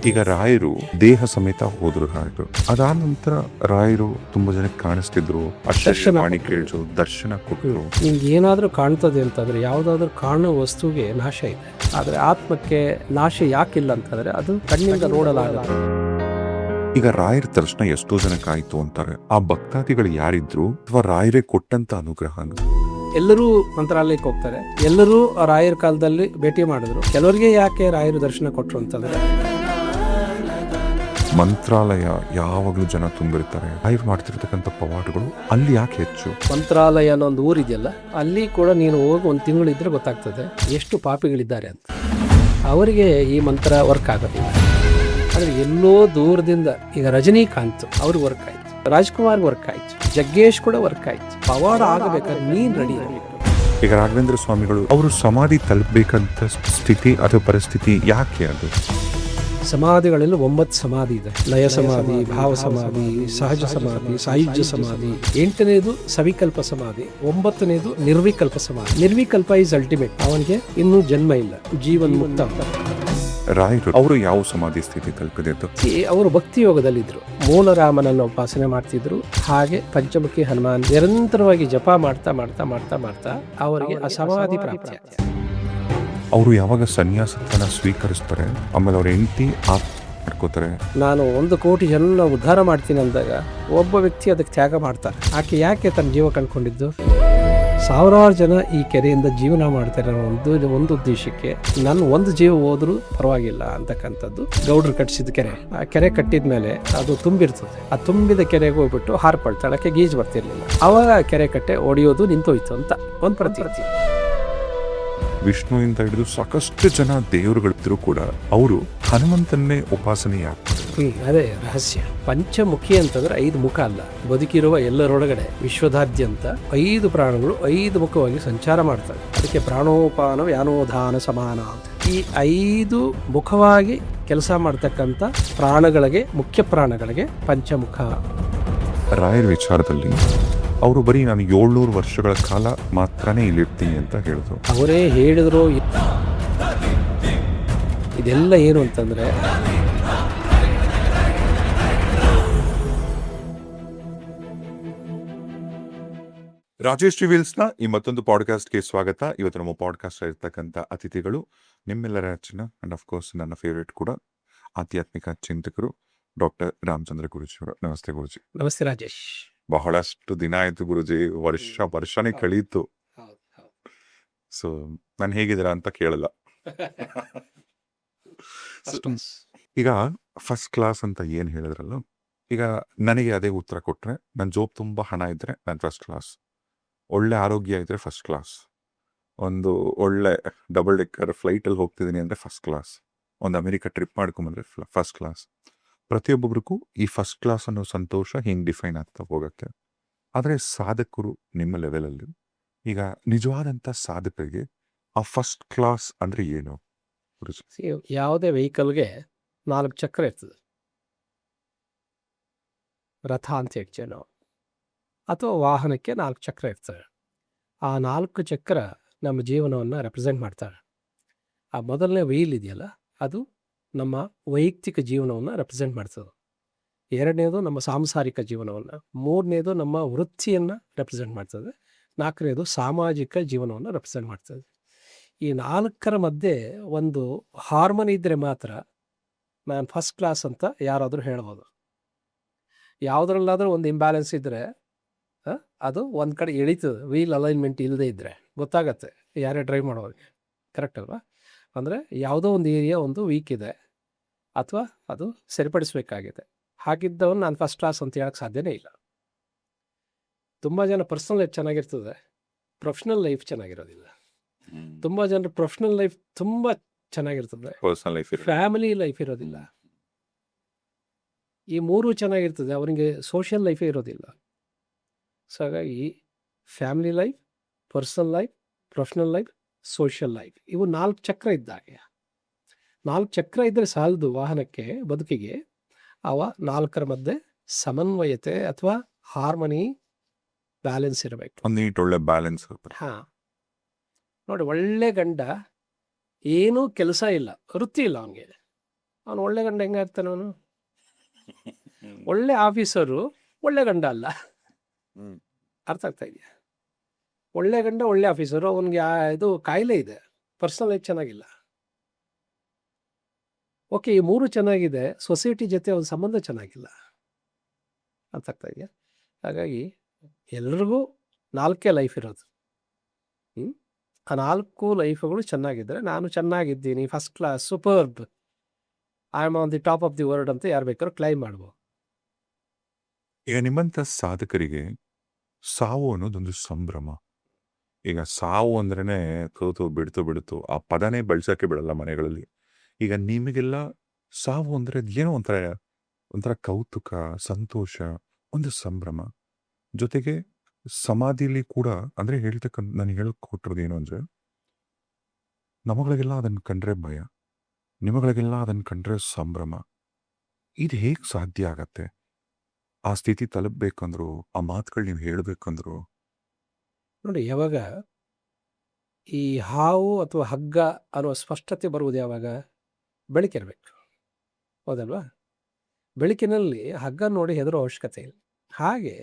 ಈಗ ರಾಯರು ದೇಹ ಸಮೇತ ಹೋದ್ರು ರಾಯರು. ಅದಾದ ನಂತರ ರಾಯರು ತುಂಬಾ ಜನಕ್ಕೆ ಕಾಣಿಸ್ತಿದ್ರು, ವಾಣಿ ಕೇಳಿದ್ರು, ದರ್ಶನ ಕೊಟ್ಟರು. ನಿಮ್ಗೆ ಏನಾದ್ರೂ ಕಾಣ್ತದೆ ಅಂತಂದ್ರೆ ಯಾವ್ದಾದ್ರು ಕಾಣುವ ವಸ್ತುವಿಗೆ ನಾಶ ಇದೆ, ಆದ್ರೆ ಆತ್ಮಕ್ಕೆ ನಾಶ ಯಾಕಿಲ್ಲ ಅಂತಂದ್ರೆ ಅದು ಕಣ್ಣಿಂದ ನೋಡಲಾಗದು. ಈಗ ರಾಯರ ದರ್ಶನ ಎಷ್ಟೋ ಜನಕ್ಕಾಯ್ತು ಅಂತಾರೆ. ಆ ಭಕ್ತಾದಿಗಳು ಯಾರಿದ್ರು ಅಥವಾ ರಾಯರೇ ಕೊಟ್ಟಂತ ಅನುಗ್ರಹ? ಎಲ್ಲರೂ ಮಂತ್ರಾಲಯಕ್ಕೆ ಹೋಗ್ತಾರೆ, ಎಲ್ಲರೂ ರಾಯರ ಕಾಲದಲ್ಲಿ ಭೇಟಿ ಮಾಡಿದ್ರು. ಕೆಲವರಿಗೆ ಯಾಕೆ ರಾಯರು ದರ್ಶನ ಕೊಟ್ರು ಅಂತಂದ್ರೆ ಮಂತ್ರಾಲಯ ಯಾವಾಗಲೂ ಜನ ತುಂಬಿರ್ತಾರೆ. ರಾಯರು ಮಾಡ್ತಿರ್ತಕ್ಕಂಥ ಪವಾಡಗಳು ಅಲ್ಲಿ ಯಾಕೆ ಹೆಚ್ಚು? ಮಂತ್ರಾಲಯ ಅನ್ನೋ ಒಂದು ಊರಿದೆಯಲ್ಲ, ಅಲ್ಲಿ ಕೂಡ ನೀನು ಹೋಗಿ ಒಂದು ತಿಂಗಳಿದ್ರೆ ಗೊತ್ತಾಗ್ತದೆ ಎಷ್ಟು ಪಾಪಿಗಳಿದ್ದಾರೆ ಅಂತ. ಅವರಿಗೆ ಈ ಮಂತ್ರ ವರ್ಕ್ ಆಗೋದಿಲ್ಲ. ಆದರೆ ಎಲ್ಲೋ ದೂರದಿಂದ ಈಗ ರಜನಿಕಾಂತ್ ಅವ್ರಿಗೆ ವರ್ಕ್ ಆಯ್ತು, ರಾಜ್ಕುಮಾರ್ ವರ್ಕ್ ಆಯ್ತು, ಜಗ್ಗೇಶ್ ಕೂಡ ವರ್ಕ್ ಆಯ್ತು. ಪವಾಡ ಆಗಬೇಕಾದ್ರೆ ನೀನ್ ರೆಡಿ ಇರಬೇಕು. ಈಗ ರಾಘವೇಂದ್ರ ಸ್ವಾಮಿಗಳು ಅವರು ಸಮಾಧಿ ತಲುಪಬೇಕಂತ ಸ್ಥಿತಿ ಅಥವಾ ಪರಿಸ್ಥಿತಿ ಯಾಕೆ? ಅದು ಸಮಾಧಿಗಳಲ್ಲಿ 9 ಸಮಾಧಿ ಇದೆ. ಲಯ ಸಮಾಧಿ, ಭಾವ ಸಮಾಧಿ, ಸಹಜ ಸಮಾಧಿ, ಸಾಯುಜ್ಯ ಸಮಾಧಿ. 8ನೇದು ಸವಿಕಲ್ಪ ಸಮಾಧಿ, 9ನೇದು ನಿರ್ವಿಕಲ್ಪ ಸಮಾಧಿ. ನಿರ್ವಿಕಲ್ಪ ಈಸ್ ಅಲ್ಟಿಮೇಟ್, ಅವನಿಗೆ ಇನ್ನೂ ಜನ್ಮ ಇಲ್ಲ, ಜೀವನ್ ಮುಕ್ತ. ರಾಯರು ಅವರು ಯಾವ ಸಮಾಧಿ ಸ್ಥಿತಿ ತಲುಪಿದೆ? ಅವರು ಭಕ್ತಿ ಯೋಗದಲ್ಲಿದ್ರು, ಮೂಲರಾಮನನ್ನು ಉಪಾಸನೆ ಮಾಡ್ತಿದ್ರು. ಹಾಗೆ ಪಂಚಮುಖಿ ಹನುಮಾನ್ ನಿರಂತರವಾಗಿ ಜಪ ಮಾಡ್ತಾ ಮಾಡ್ತಾ ಮಾಡ್ತಾ ಮಾಡ್ತಾ ಅವರಿಗೆ ಆ ಸಮಾಧಿ ಪ್ರಾಪ್ತಿ. ಅವರು ಯಾವಾಗ ಸನ್ಯಾಸತ್ವನ ಸ್ವೀಕರಿಸ್ತಾರೆ, ಆಮೇಲೆ ಅವ್ರ ಹೆಂಡತಿ ಮಾಡ್ಕೋತಾರೆ. ನಾನು 1 ಕೋಟಿ ಜನ ಉದ್ಧಾರ ಮಾಡ್ತೀನಿ ಅಂದಾಗ ಒಬ್ಬ ವ್ಯಕ್ತಿ ಅದಕ್ಕೆ ತ್ಯಾಗ ಮಾಡ್ತಾರೆ. ಆಕೆ ಯಾಕೆ ತನ್ನ ಜೀವ ಕಂಡುಕೊಂಡಿದ್ದು? ಸಾವಿರಾರು ಜನ ಈ ಕೆರೆಯಿಂದ ಜೀವನ ಮಾಡ್ತಾರೆ ಒಂದು ಉದ್ದೇಶಕ್ಕೆ. ನನ್ನ ಒಂದು ಜೀವ ಹೋದ್ರೂ ಪರವಾಗಿಲ್ಲ ಅಂತಕ್ಕಂಥದ್ದು. ಗೌಡ್ರು ಕಟ್ಟಿಸಿದ ಕೆರೆ, ಆ ಕೆರೆ ಕಟ್ಟಿದ ಮೇಲೆ ಅದು ತುಂಬಿರ್ತದೆ. ಆ ತುಂಬಿದ ಕೆರೆಗೆ ಹೋಗ್ಬಿಟ್ಟು ಹಾರ್ಪಳ್ತಾಳಕ್ಕೆ ಗೀಜ್ ಬರ್ತಿರ್ಲಿಲ್ಲ. ಅವಾಗ ಕೆರೆ ಕಟ್ಟೆ ಒಡೆಯೋದು ನಿಂತೋಯ್ತು ಅಂತ ಒಂದು ಪ್ರತೀತಿ. ವಿಷ್ಣುವಿಂದ ಹಿಡಿದು ಸಾಕಷ್ಟು ಜನ ದೇವರುಗಳಿದ್ರು ಕೂಡ ಅವರು ಹನುಮಂತನ್ನೇ ಉಪಾಸನೆ ಯಾಕೆ? ಅದೇ ರಹಸ್ಯ. ಪಂಚಮುಖಿ ಅಂತಂದ್ರೆ 5 ಮುಖ ಅಲ್ಲ, ಬದುಕಿರುವ ಎಲ್ಲರೊಳಗಡೆ ವಿಶ್ವದಾದ್ಯಂತ 5 ಪ್ರಾಣಗಳು 5 ಮುಖವಾಗಿ ಸಂಚಾರ ಮಾಡ್ತವೆ. ಅದಕ್ಕೆ ಪ್ರಾಣೋಪಾನ ಯಾನೋಧಾನ ಸಮಾನ ಅಂತ. ಈ 5 ಮುಖವಾಗಿ ಕೆಲಸ ಮಾಡ್ತಕ್ಕಂಥ ಪ್ರಾಣಗಳಿಗೆ, ಮುಖ್ಯ ಪ್ರಾಣಗಳಿಗೆ ಪಂಚಮುಖ. ರಾಯರ ವಿಚಾರದಲ್ಲಿ ಅವರು ಬರೀ ನಾನು 700 ವರ್ಷಗಳ ಕಾಲ ಮಾತ್ರನೇ ಇಲ್ಲಿರ್ತೀನಿ ಅಂತ ಹೇಳಿದ್ರು. ಅವರೇ ಹೇಳಿದ್ರು. ಇದೆಲ್ಲ ಏನು ಅಂತಂದ್ರೆ ರಾಜೇಶ್ ರಿವೀಲ್ಸ್ನ ಈ ಮತ್ತೊಂದು ಪಾಡ್ಕಾಸ್ಟ್ಗೆ ಸ್ವಾಗತ. ಇವತ್ತು ನಮ್ಮ ಪಾಡ್ಕಾಸ್ಟ್ ಇರ್ತಕ್ಕಂಥ ಅತಿಥಿಗಳು ನಿಮ್ಮೆಲ್ಲರ ಹೆಚ್ಚಿನ ಅಂಡ್ ಆಫ್ ಕೋರ್ಸ್ ನನ್ನ ಫೇವರೇಟ್ ಕೂಡ ಆಧ್ಯಾತ್ಮಿಕ ಚಿಂತಕರು ಡಾಕ್ಟರ್ ರಾಮಚಂದ್ರ ಗುರುಜಿ ಅವರು. ನಮಸ್ತೆ ಗುರುಜಿ. ನಮಸ್ತೆ ರಾಜೇಶ್. ಬಹಳಷ್ಟು ದಿನ ಆಯ್ತು ಗುರುಜಿ, ವರ್ಷನೇ ಕಳೀತು. ಸೊ ನಾನು ಹೇಗಿದ್ದೀರಾ ಅಂತ ಕೇಳಲ್ಲ. ಈಗ ಫಸ್ಟ್ ಕ್ಲಾಸ್ ಅಂತ ಏನ್ ಹೇಳಿದ್ರಲ್ಲ, ಈಗ ನನಗೆ ಅದೇ ಉತ್ತರ ಕೊಟ್ರೆ, ನನ್ನ ಜೋಬ್ ತುಂಬಾ ಹಣ ಇದ್ರೆ ನಾನು ಫಸ್ಟ್ ಕ್ಲಾಸ್, ಒಳ್ಳೆ ಆರೋಗ್ಯ ಇದ್ರೆ ಫಸ್ಟ್ ಕ್ಲಾಸ್, ಒಂದು ಒಳ್ಳೆ ಡಬಲ್ ಡೆಕ್ಕರ್ ಫ್ಲೈಟಲ್ಲಿ ಹೋಗ್ತಿದ್ದೀನಿ ಅಂದರೆ ಫಸ್ಟ್ ಕ್ಲಾಸ್, ಒಂದು ಅಮೆರಿಕ ಟ್ರಿಪ್ ಮಾಡ್ಕೊಂಬಂದ್ರೆ ಫಸ್ಟ್ ಕ್ಲಾಸ್. ಪ್ರತಿಯೊಬ್ಬೊಬ್ರಿಗೂ ಈ ಫಸ್ಟ್ ಕ್ಲಾಸ್ ಅನ್ನೋ ಸಂತೋಷ ಹಿಂಗೆ ಡಿಫೈನ್ ಆಗ್ತಾ ಹೋಗತ್ತೆ. ಆದರೆ ಸಾಧಕರು ನಿಮ್ಮ ಲೆವೆಲಲ್ಲಿ, ಈಗ ನಿಜವಾದಂಥ ಸಾಧಕರಿಗೆ ಆ ಫಸ್ಟ್ ಕ್ಲಾಸ್ ಅಂದರೆ ಏನು? ಯಾವುದೇ ವೆಹಿಕಲ್ಗೆ 4 ಚಕ್ರ ಇರ್ತದೆ, ರಥ ಅಂತ ಹೇಳ್ತೇವೆ ನಾವು, ಅಥವಾ ವಾಹನಕ್ಕೆ 4 ಚಕ್ರ ಇರ್ತವೆ. ಆ 4 ಚಕ್ರ ನಮ್ಮ ಜೀವನವನ್ನು ರೆಪ್ರೆಸೆಂಟ್ ಮಾಡ್ತಾರೆ. ಆ ಮೊದಲನೇ ವೀಲ್ ಇದೆಯಲ್ಲ, ಅದು ನಮ್ಮ ವೈಯಕ್ತಿಕ ಜೀವನವನ್ನು ರೆಪ್ರೆಸೆಂಟ್ ಮಾಡ್ತದೆ. 2ನೇದು ನಮ್ಮ ಸಾಂಸಾರಿಕ ಜೀವನವನ್ನು, 3ನೇದು ನಮ್ಮ ವೃತ್ತಿಯನ್ನು ರೆಪ್ರೆಸೆಂಟ್ ಮಾಡ್ತದೆ, 4ನೇದು ಸಾಮಾಜಿಕ ಜೀವನವನ್ನು ರೆಪ್ರೆಸೆಂಟ್ ಮಾಡ್ತದೆ. ಈ 4ರ ಮಧ್ಯೆ ಒಂದು ಹಾರ್ಮೋನಿ ಇದ್ದರೆ ಮಾತ್ರ ನಾನು ಫಸ್ಟ್ ಕ್ಲಾಸ್ ಅಂತ ಯಾರಾದರೂ ಹೇಳ್ಬೋದು. ಯಾವುದ್ರಲ್ಲಾದರೂ ಒಂದು ಇಂಬ್ಯಾಲೆನ್ಸ್ ಇದ್ದರೆ ಅದು ಒಂದು ಕಡೆ ಎಳೀತದೆ. ವೀಲ್ ಅಲೈನ್ಮೆಂಟ್ ಇಲ್ಲದೆ ಇದ್ದರೆ ಗೊತ್ತಾಗತ್ತೆ ಯಾರೇ ಡ್ರೈವ್ ಮಾಡೋರಿಗೆ, ಕರೆಕ್ಟ್ ಅಲ್ವಾ? ಅಂದರೆ ಯಾವುದೋ ಒಂದು ಏರಿಯಾ ಒಂದು ವೀಕ್ ಇದೆ ಅಥವಾ ಅದು ಸರಿಪಡಿಸಬೇಕಾಗಿದೆ. ಹಾಗಿದ್ದವನು ನಾನು ಫಸ್ಟ್ ಕ್ಲಾಸ್ ಅಂತ ಹೇಳಕ್ಕೆ ಸಾಧ್ಯನೇ ಇಲ್ಲ. ತುಂಬ ಜನ ಪರ್ಸನಲ್ ಲೈಫ್ ಚೆನ್ನಾಗಿರ್ತದೆ, ಪ್ರೊಫೆಷ್ನಲ್ ಲೈಫ್ ಚೆನ್ನಾಗಿರೋದಿಲ್ಲ. ತುಂಬ ಜನರ ಪ್ರೊಫೆಷ್ನಲ್ ಲೈಫ್ ತುಂಬ ಚೆನ್ನಾಗಿರ್ತದೆ, ಫ್ಯಾಮಿಲಿ ಲೈಫ್ ಇರೋದಿಲ್ಲ. ಈ 3 ಚೆನ್ನಾಗಿರ್ತದೆ, ಅವನಿಗೆ ಸೋಷಿಯಲ್ ಲೈಫೇ ಇರೋದಿಲ್ಲ. ಸೊ ಹಾಗಾಗಿ family life, personal life, professional life, social life, ಇವು 4 ಚಕ್ರ ಇದ್ದಾಗೆ. 4 ಚಕ್ರ ಇದ್ದರೆ ಸಾಲದು ವಾಹನಕ್ಕೆ, ಬದುಕಿಗೆ. ಅವ 4ರ ಮಧ್ಯೆ ಸಮನ್ವಯತೆ ಅಥವಾ ಹಾರ್ಮನಿ, ಬ್ಯಾಲೆನ್ಸ್ ಇರಬೇಕು. ಒಳ್ಳೆ ಬ್ಯಾಲೆನ್ಸ್. ಹಾಂ ನೋಡಿ, ಒಳ್ಳೆ ಗಂಡ ಏನೂ ಕೆಲಸ ಇಲ್ಲ, ವೃತ್ತಿ ಇಲ್ಲ ಅವನಿಗೆ, ಅವನು ಒಳ್ಳೆ ಗಂಡ ಹೆಂಗಾಗ್ತಾನೆ ಅವನು? ಒಳ್ಳೆ ಆಫೀಸರು ಒಳ್ಳೆ ಗಂಡ ಅಲ್ಲ. ಹ್ಮ್. ಅರ್ಥ ಆಗ್ತಾ ಇದೆಯಾ? ಒಳ್ಳೆ ಗಂಡ ಒಳ್ಳೆ ಆಫೀಸರು, ಅವನಿಗೆ ಇದು ಕಾಯಿಲೆ ಇದೆ, ಪರ್ಸನಲ್ ಲೈಫ್ ಚೆನ್ನಾಗಿಲ್ಲ. ಓಕೆ, ಈ ಮೂರು ಚೆನ್ನಾಗಿದೆ, ಸೊಸೈಟಿ ಜೊತೆ ಅವನ ಸಂಬಂಧ ಚೆನ್ನಾಗಿಲ್ಲ. ಅರ್ಥ ಆಗ್ತಾ ಇದೆಯಾ? ಹಾಗಾಗಿ ಎಲ್ರಿಗೂ 4 ಲೈಫ್ ಇರೋದು. ಆ 4 ಲೈಫ್ಗಳು ಚೆನ್ನಾಗಿದ್ದರೆ, ನಾನು ಚೆನ್ನಾಗಿದ್ದೀನಿ, first class, superb, I am on the top of the world ಅಂತ ಯಾರು ಬೇಕಾದ್ರೂ ಕ್ಲೈಮ್ ಮಾಡ್ಬೋದು. ಈಗ ನಿಮ್ಮಂಥ ಸಾಧಕರಿಗೆ ಸಾವು ಅನ್ನೋದೊಂದು ಸಂಭ್ರಮ. ಈಗ ಸಾವು ಅಂದ್ರೇನೆ ಬಿಡ್ತು ಆ ಪದನೇ ಬಳಸಕ್ಕೆ ಬಿಡಲ್ಲ ಮನೆಗಳಲ್ಲಿ. ಈಗ ನಿಮಗೆಲ್ಲ ಸಾವು ಅಂದ್ರೆ ಏನೋ ಒಂಥರ ಕೌತುಕ, ಸಂತೋಷ, ಒಂದು ಸಂಭ್ರಮ. ಜೊತೆಗೆ ಸಮಾಧಿಲಿ ಕೂಡ ಅಂದ್ರೆ ನಾನು ಹೇಳಕ್ ಹೊಟ್ಟಿರೋದು ಏನು ಅಂದ್ರೆ, ನಮಗಳಿಗೆಲ್ಲ ಅದನ್ನ ಕಂಡ್ರೆ ಭಯ, ನಿಮಗಳಿಗೆಲ್ಲ ಅದನ್ನ ಕಂಡ್ರೆ ಸಂಭ್ರಮ. ಇದು ಹೇಗೆ ಸಾಧ್ಯ ಆಗತ್ತೆ? ಆ ಸ್ಥಿತಿ ತಲುಪಬೇಕಂದ್ರು, ಆ ಮಾತುಗಳು ನೀವು ಹೇಳ್ಬೇಕಂದ್ರು? ನೋಡಿ, ಯಾವಾಗ ಈ ಹಾವು ಅಥವಾ ಹಗ್ಗ ಅನ್ನೋ ಸ್ಪಷ್ಟತೆ ಬರುವುದು ಯಾವಾಗ? ಬೆಳಕಿರಬೇಕು, ಹೌದಲ್ವಾ? ಬೆಳಕಿನಲ್ಲಿ ಹಗ್ಗ ನೋಡಿ ಹೆದರೋ ಅವಶ್ಯಕತೆ ಇಲ್ಲ. ಹಾಗೆ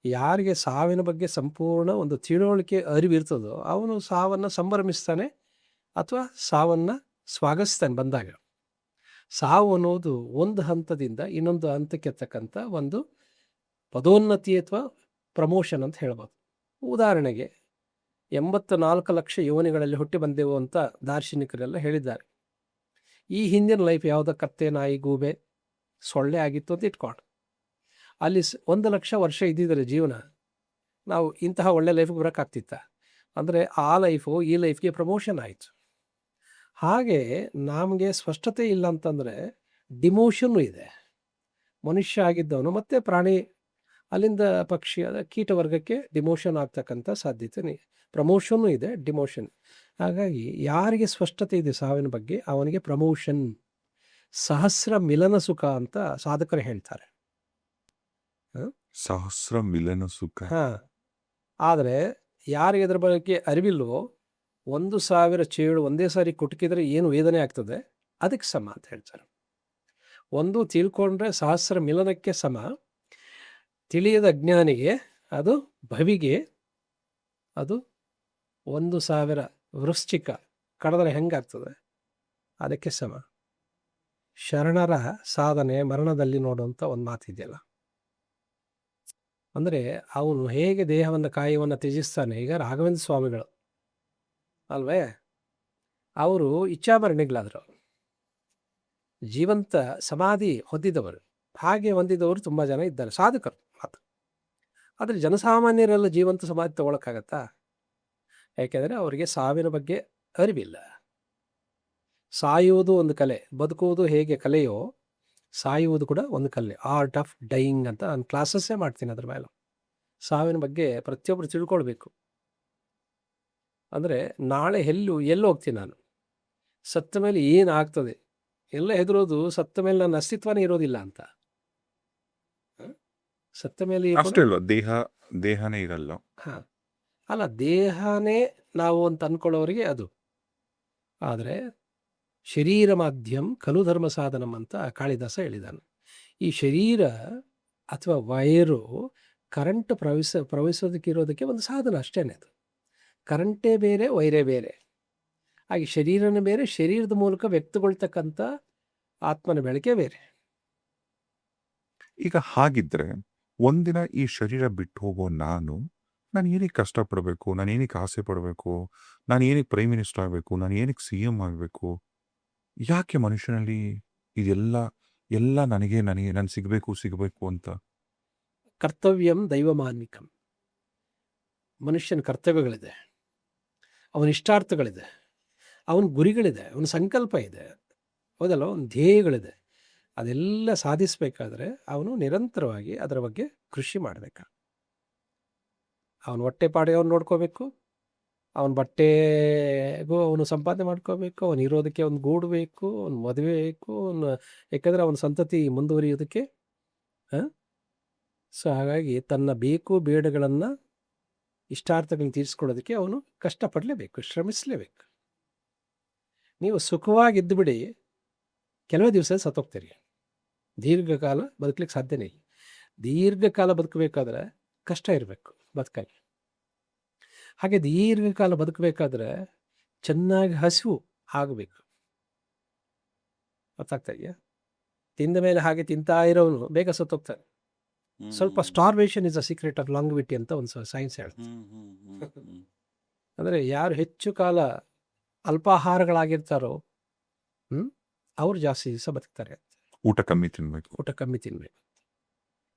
ಯಾರಿಗೆ ಸಾವಿನ ಬಗ್ಗೆ ಸಂಪೂರ್ಣ ಒಂದು ತಿಳುವಳಿಕೆ ಅರಿವಿರ್ತದೋ ಅವನು ಸಾವನ್ನು ಸಂಭ್ರಮಿಸ್ತಾನೆ ಅಥವಾ ಸಾವನ್ನು ಸ್ವಾಗತಿಸ್ತಾನೆ. ಬಂದಾಗ ಸಾವು ಅನ್ನೋದು ಒಂದು ಹಂತದಿಂದ ಇನ್ನೊಂದು ಹಂತಕ್ಕೆ ಎತ್ತಕ್ಕಂಥ ಒಂದು ಪದೋನ್ನತಿ ಅಥವಾ ಪ್ರಮೋಷನ್ ಅಂತ ಹೇಳ್ಬೋದು. ಉದಾಹರಣೆಗೆ 84 ಲಕ್ಷ ಯೋನಿಗಳಲ್ಲಿ ಹುಟ್ಟಿ ಬಂದೆವು ಅಂತ ದಾರ್ಶನಿಕರೆಲ್ಲ ಹೇಳಿದ್ದಾರೆ. ಈ ಹಿಂದಿನ ಲೈಫ್ ಯಾವುದೋ ಕತ್ತೆ, ನಾಯಿ, ಗೂಬೆ, ಸೊಳ್ಳೆ ಆಗಿತ್ತು ಅಂತ ಇಟ್ಕೊಂಡು ಅಲ್ಲಿ 1 ಲಕ್ಷ ವರ್ಷ ಇದ್ದಿದ್ರೆ ಜೀವನ, ನಾವು ಇಂತಹ ಒಳ್ಳೆ ಲೈಫ್ಗೆ ಬರೋಕ್ಕಾಗ್ತಿತ್ತ? ಅಂದರೆ ಆ ಲೈಫು ಈ ಲೈಫ್ಗೆ ಪ್ರಮೋಷನ್ ಆಯಿತು. ಹಾಗೆ ನಮಗೆ ಸ್ಪಷ್ಟತೆ ಇಲ್ಲ ಅಂತಂದರೆ ಡಿಮೋಷನ್ನು ಇದೆ. ಮನುಷ್ಯ ಆಗಿದ್ದವನು ಮತ್ತು ಪ್ರಾಣಿ, ಅಲ್ಲಿಂದ ಪಕ್ಷಿ, ಕೀಟ ವರ್ಗಕ್ಕೆ ಡಿಮೋಷನ್ ಆಗ್ತಕ್ಕಂಥ ಸಾಧ್ಯತೆ, ಪ್ರಮೋಷನ್ನು ಇದೆ, ಡಿಮೋಷನ್. ಹಾಗಾಗಿ ಯಾರಿಗೆ ಸ್ಪಷ್ಟತೆ ಇದೆ ಸಾವಿನ ಬಗ್ಗೆ ಅವನಿಗೆ ಪ್ರಮೋಷನ್, ಸಹಸ್ರ ಮಿಲನ ಸುಖ ಅಂತ ಸಾಧಕರು ಹೇಳ್ತಾರೆ. ಸಹಸ್ರ ಮಿಲನ ಸುಖ. ಆದರೆ ಯಾರಿಗೆ ಅದರ ಬಗ್ಗೆ ಅರಿವಿಲ್ವೋ, 1,000 ಚೇಳು ಒಂದೇ ಸಾರಿ ಕುಟುಕಿದ್ರೆ ಏನು ವೇದನೆ ಆಗ್ತದೆ ಅದಕ್ಕೆ ಸಮ ಅಂತ ಹೇಳ್ತಾರೆ. ಒಂದು ತಿಳ್ಕೊಂಡ್ರೆ ಸಹಸ್ರ ಮಿಲನಕ್ಕೆ ಸಮ. ತಿಳಿಯದ ಜ್ಞಾನಿಗೆ ಅದು ಭವಿಗೆ ಅದು 1,000 ವೃಶ್ಚಿಕ ಕಡಿದ್ರೆ ಹೆಂಗಾಗ್ತದೆ ಅದಕ್ಕೆ ಸಮ. ಶರಣರ ಸಾಧನೆ ಮರಣದಲ್ಲಿ ನೋಡುವಂಥ ಒಂದು ಮಾತಿದೆಯಲ್ಲ, ಅಂದರೆ ಅವನು ಹೇಗೆ ದೇಹವನ್ನು ಕಾಯವನ್ನು ತ್ಯಜಿಸ್ತಾನೆ. ಈಗ ರಾಘವೇಂದ್ರ ಸ್ವಾಮಿಗಳು ಅಲ್ವೇ, ಅವರು ಇಚ್ಛಾಮರಣಿಗಳಾದರು, ಜೀವಂತ ಸಮಾಧಿ ಹೊಂದಿದವರು. ಹಾಗೆ ಹೊಂದಿದವರು ತುಂಬ ಜನ ಇದ್ದಾರೆ, ಸಾಧಕರು ಮಾತ್ರ. ಆದರೆ ಜನಸಾಮಾನ್ಯರೆಲ್ಲ ಜೀವಂತ ಸಮಾಧಿ ತಗೊಳಕ್ಕಾಗತ್ತಾ? ಯಾಕೆಂದರೆ ಅವರಿಗೆ ಸಾವಿನ ಬಗ್ಗೆ ಅರಿವಿಲ್ಲ. ಸಾಯುವುದು ಒಂದು ಕಲೆ, ಬದುಕುವುದು ಹೇಗೆ ಕಲೆಯೋ ಸಾಯುವುದು ಕೂಡ ಒಂದು ಕಲೆ. ಆರ್ಟ್ ಆಫ್ ಡೈಯಿಂಗ್ ಅಂತ ನಾನು ಕ್ಲಾಸಸ್ಸೇ ಮಾಡ್ತೀನಿ ಅದ್ರ ಮೇಲೆ. ಸಾವಿನ ಬಗ್ಗೆ ಪ್ರತಿಯೊಬ್ಬರು ತಿಳ್ಕೊಳ್ಬೇಕು. ಅಂದರೆ ನಾಳೆ ಎಲ್ಲಿ ಹೋಗ್ತೀನಿ ನಾನು, ಸತ್ತ ಮೇಲೆ ಏನಾಗ್ತದೆ, ಎಲ್ಲ ಹೆದರೋದು ಸತ್ತ ಮೇಲೆ ನನ್ನ ಅಸ್ತಿತ್ವನೇ ಇರೋದಿಲ್ಲ ಅಂತ. ಸತ್ತ ಮೇಲೆ ಅಷ್ಟೇ ಅಲ್ವಾ, ದೇಹನೇ ಇರಲ್ಲ. ಅಲ್ಲ, ದೇಹನೇ ನಾವು ಅಂತ ಅಂದ್ಕೊಳ್ಳೋರಿಗೆ ಅದು. ಆದರೆ ಶರೀರ ಮಾಧ್ಯಮ ಖಲು ಧರ್ಮ ಸಾಧನಂ ಅಂತ ಕಾಳಿದಾಸ ಹೇಳಿದಾನೆ. ಈ ಶರೀರ ಅಥವಾ ವೈರು ಕರೆಂಟ್ ಪ್ರವಹಿಸೋದಕ್ಕಿರೋದಕ್ಕೆ ಒಂದು ಸಾಧನ ಅಷ್ಟೇ. ಅದು ಕರೆಂಟೇ ಬೇರೆ, ವೈರೇ ಬೇರೆ. ಹಾಗೆ ಶರೀರನೇ ಬೇರೆ, ಶರೀರದ ಮೂಲಕ ವ್ಯಕ್ತಗೊಳ್ತಕ್ಕಂಥ ಆತ್ಮನ ಬೆಳಕೆ ಬೇರೆ. ಈಗ ಹಾಗಿದ್ರೆ ಒಂದಿನ ಈ ಶರೀರ ಬಿಟ್ಟು ಹೋಗೋ ನಾನು ಏನಕ್ಕೆ ಕಷ್ಟಪಡಬೇಕು, ನಾನು ಏನಕ್ಕೆ ಆಸೆ ಪಡಬೇಕು, ನಾನು ಏನಕ್ಕೆ ಪ್ರೈಮ್ ಮಿನಿಸ್ಟರ್ ಆಗಬೇಕು, ನಾನು ಏನಕ್ಕೆ CM ಆಗಬೇಕು? ಯಾಕೆ ಮನುಷ್ಯನಲ್ಲಿ ಇದೆಲ್ಲ ನನಗೆ ನಾನು ಸಿಗಬೇಕು ಅಂತ? ಕರ್ತವ್ಯಂ ದೈವಮಾನ್ವಿಕಂ. ಮನುಷ್ಯನ ಕರ್ತವ್ಯಗಳಿದೆ, ಅವನ ಇಷ್ಟಾರ್ಥಗಳಿದೆ, ಅವನ ಗುರಿಗಳಿದೆ, ಅವನ ಸಂಕಲ್ಪ ಇದೆ, ಹೌದಲ್ಲ, ಅವನ ಧ್ಯೇಯಗಳಿದೆ. ಅದೆಲ್ಲ ಸಾಧಿಸಬೇಕಾದ್ರೆ ಅವನು ನಿರಂತರವಾಗಿ ಅದರ ಬಗ್ಗೆ ಕೃಷಿ ಮಾಡಬೇಕು. ಅವನ ಹೊಟ್ಟೆ ಪಾಡಿಗೆ ಅವನು ನೋಡ್ಕೋಬೇಕು, ಅವನ ಬಟ್ಟೆಗೂ ಅವನು ಸಂಪಾದನೆ ಮಾಡ್ಕೋಬೇಕು, ಅವನು ಇರೋದಕ್ಕೆ ಒಂದು ಗೂಡು ಬೇಕು, ಅವನು ಮದುವೆ ಬೇಕು, ಯಾಕಂದರೆ ಅವನ ಸಂತತಿ ಮುಂದುವರಿಯೋದಕ್ಕೆ. ಸೊ ಹಾಗಾಗಿ ತನ್ನ ಬೇಕು ಬೇಡಗಳನ್ನು, ಇಷ್ಟಾರ್ಥಗಳನ್ನ ತೀರಿಸ್ಕೊಳ್ಳೋದಕ್ಕೆ ಅವನು ಕಷ್ಟಪಡಲೇಬೇಕು, ಶ್ರಮಿಸಲೇಬೇಕು. ನೀವು ಸುಖವಾಗಿದ್ದು ಬಿಡಿ, ಕೆಲವೇ ದಿವಸ ಸತ್ತೋಗ್ತೀರಿ. ದೀರ್ಘಕಾಲ ಬದುಕಲಿಕ್ಕೆ ಸಾಧ್ಯನೇ ಇಲ್ಲ. ದೀರ್ಘಕಾಲ ಬದುಕಬೇಕಾದ್ರೆ ಕಷ್ಟ ಇರಬೇಕು ಬದುಕಕ್ಕೆ. ಹಾಗೆ ದೀರ್ಘಕಾಲ ಬದುಕಬೇಕಾದ್ರೆ ಚೆನ್ನಾಗಿ ಹಸಿವು ಆಗಬೇಕು. ಗೊತ್ತಾಗ್ತಾ ಇದೆಯಾ? ತಿಂದ ಮೇಲೆ ಹಾಗೆ ತಿಂತಾ ಇರೋನು ಬೇಗ ಸತ್ತೋಗ್ತಾನೆ. ಸ್ವಲ್ಪ starvation is a secret of longevity ಅಂತ ಒಂದು ಸೈನ್ಸ್ ಹೇಳುತ್ತೆ. ಅಂದರೆ ಯಾರು ಹೆಚ್ಚು ಕಾಲ ಅಲ್ಪಾಹಾರಗಳಾಗಿರ್ತಾರೋ ಅವ್ರು ಜಾಸ್ತಿ ದಿವಸ ಬದುಕ್ತಾರೆ. ಊಟ ಕಮ್ಮಿ ತಿನ್ಬೇಕು. ಊಟ ಕಮ್ಮಿ ತಿನ್ಬೇಕು.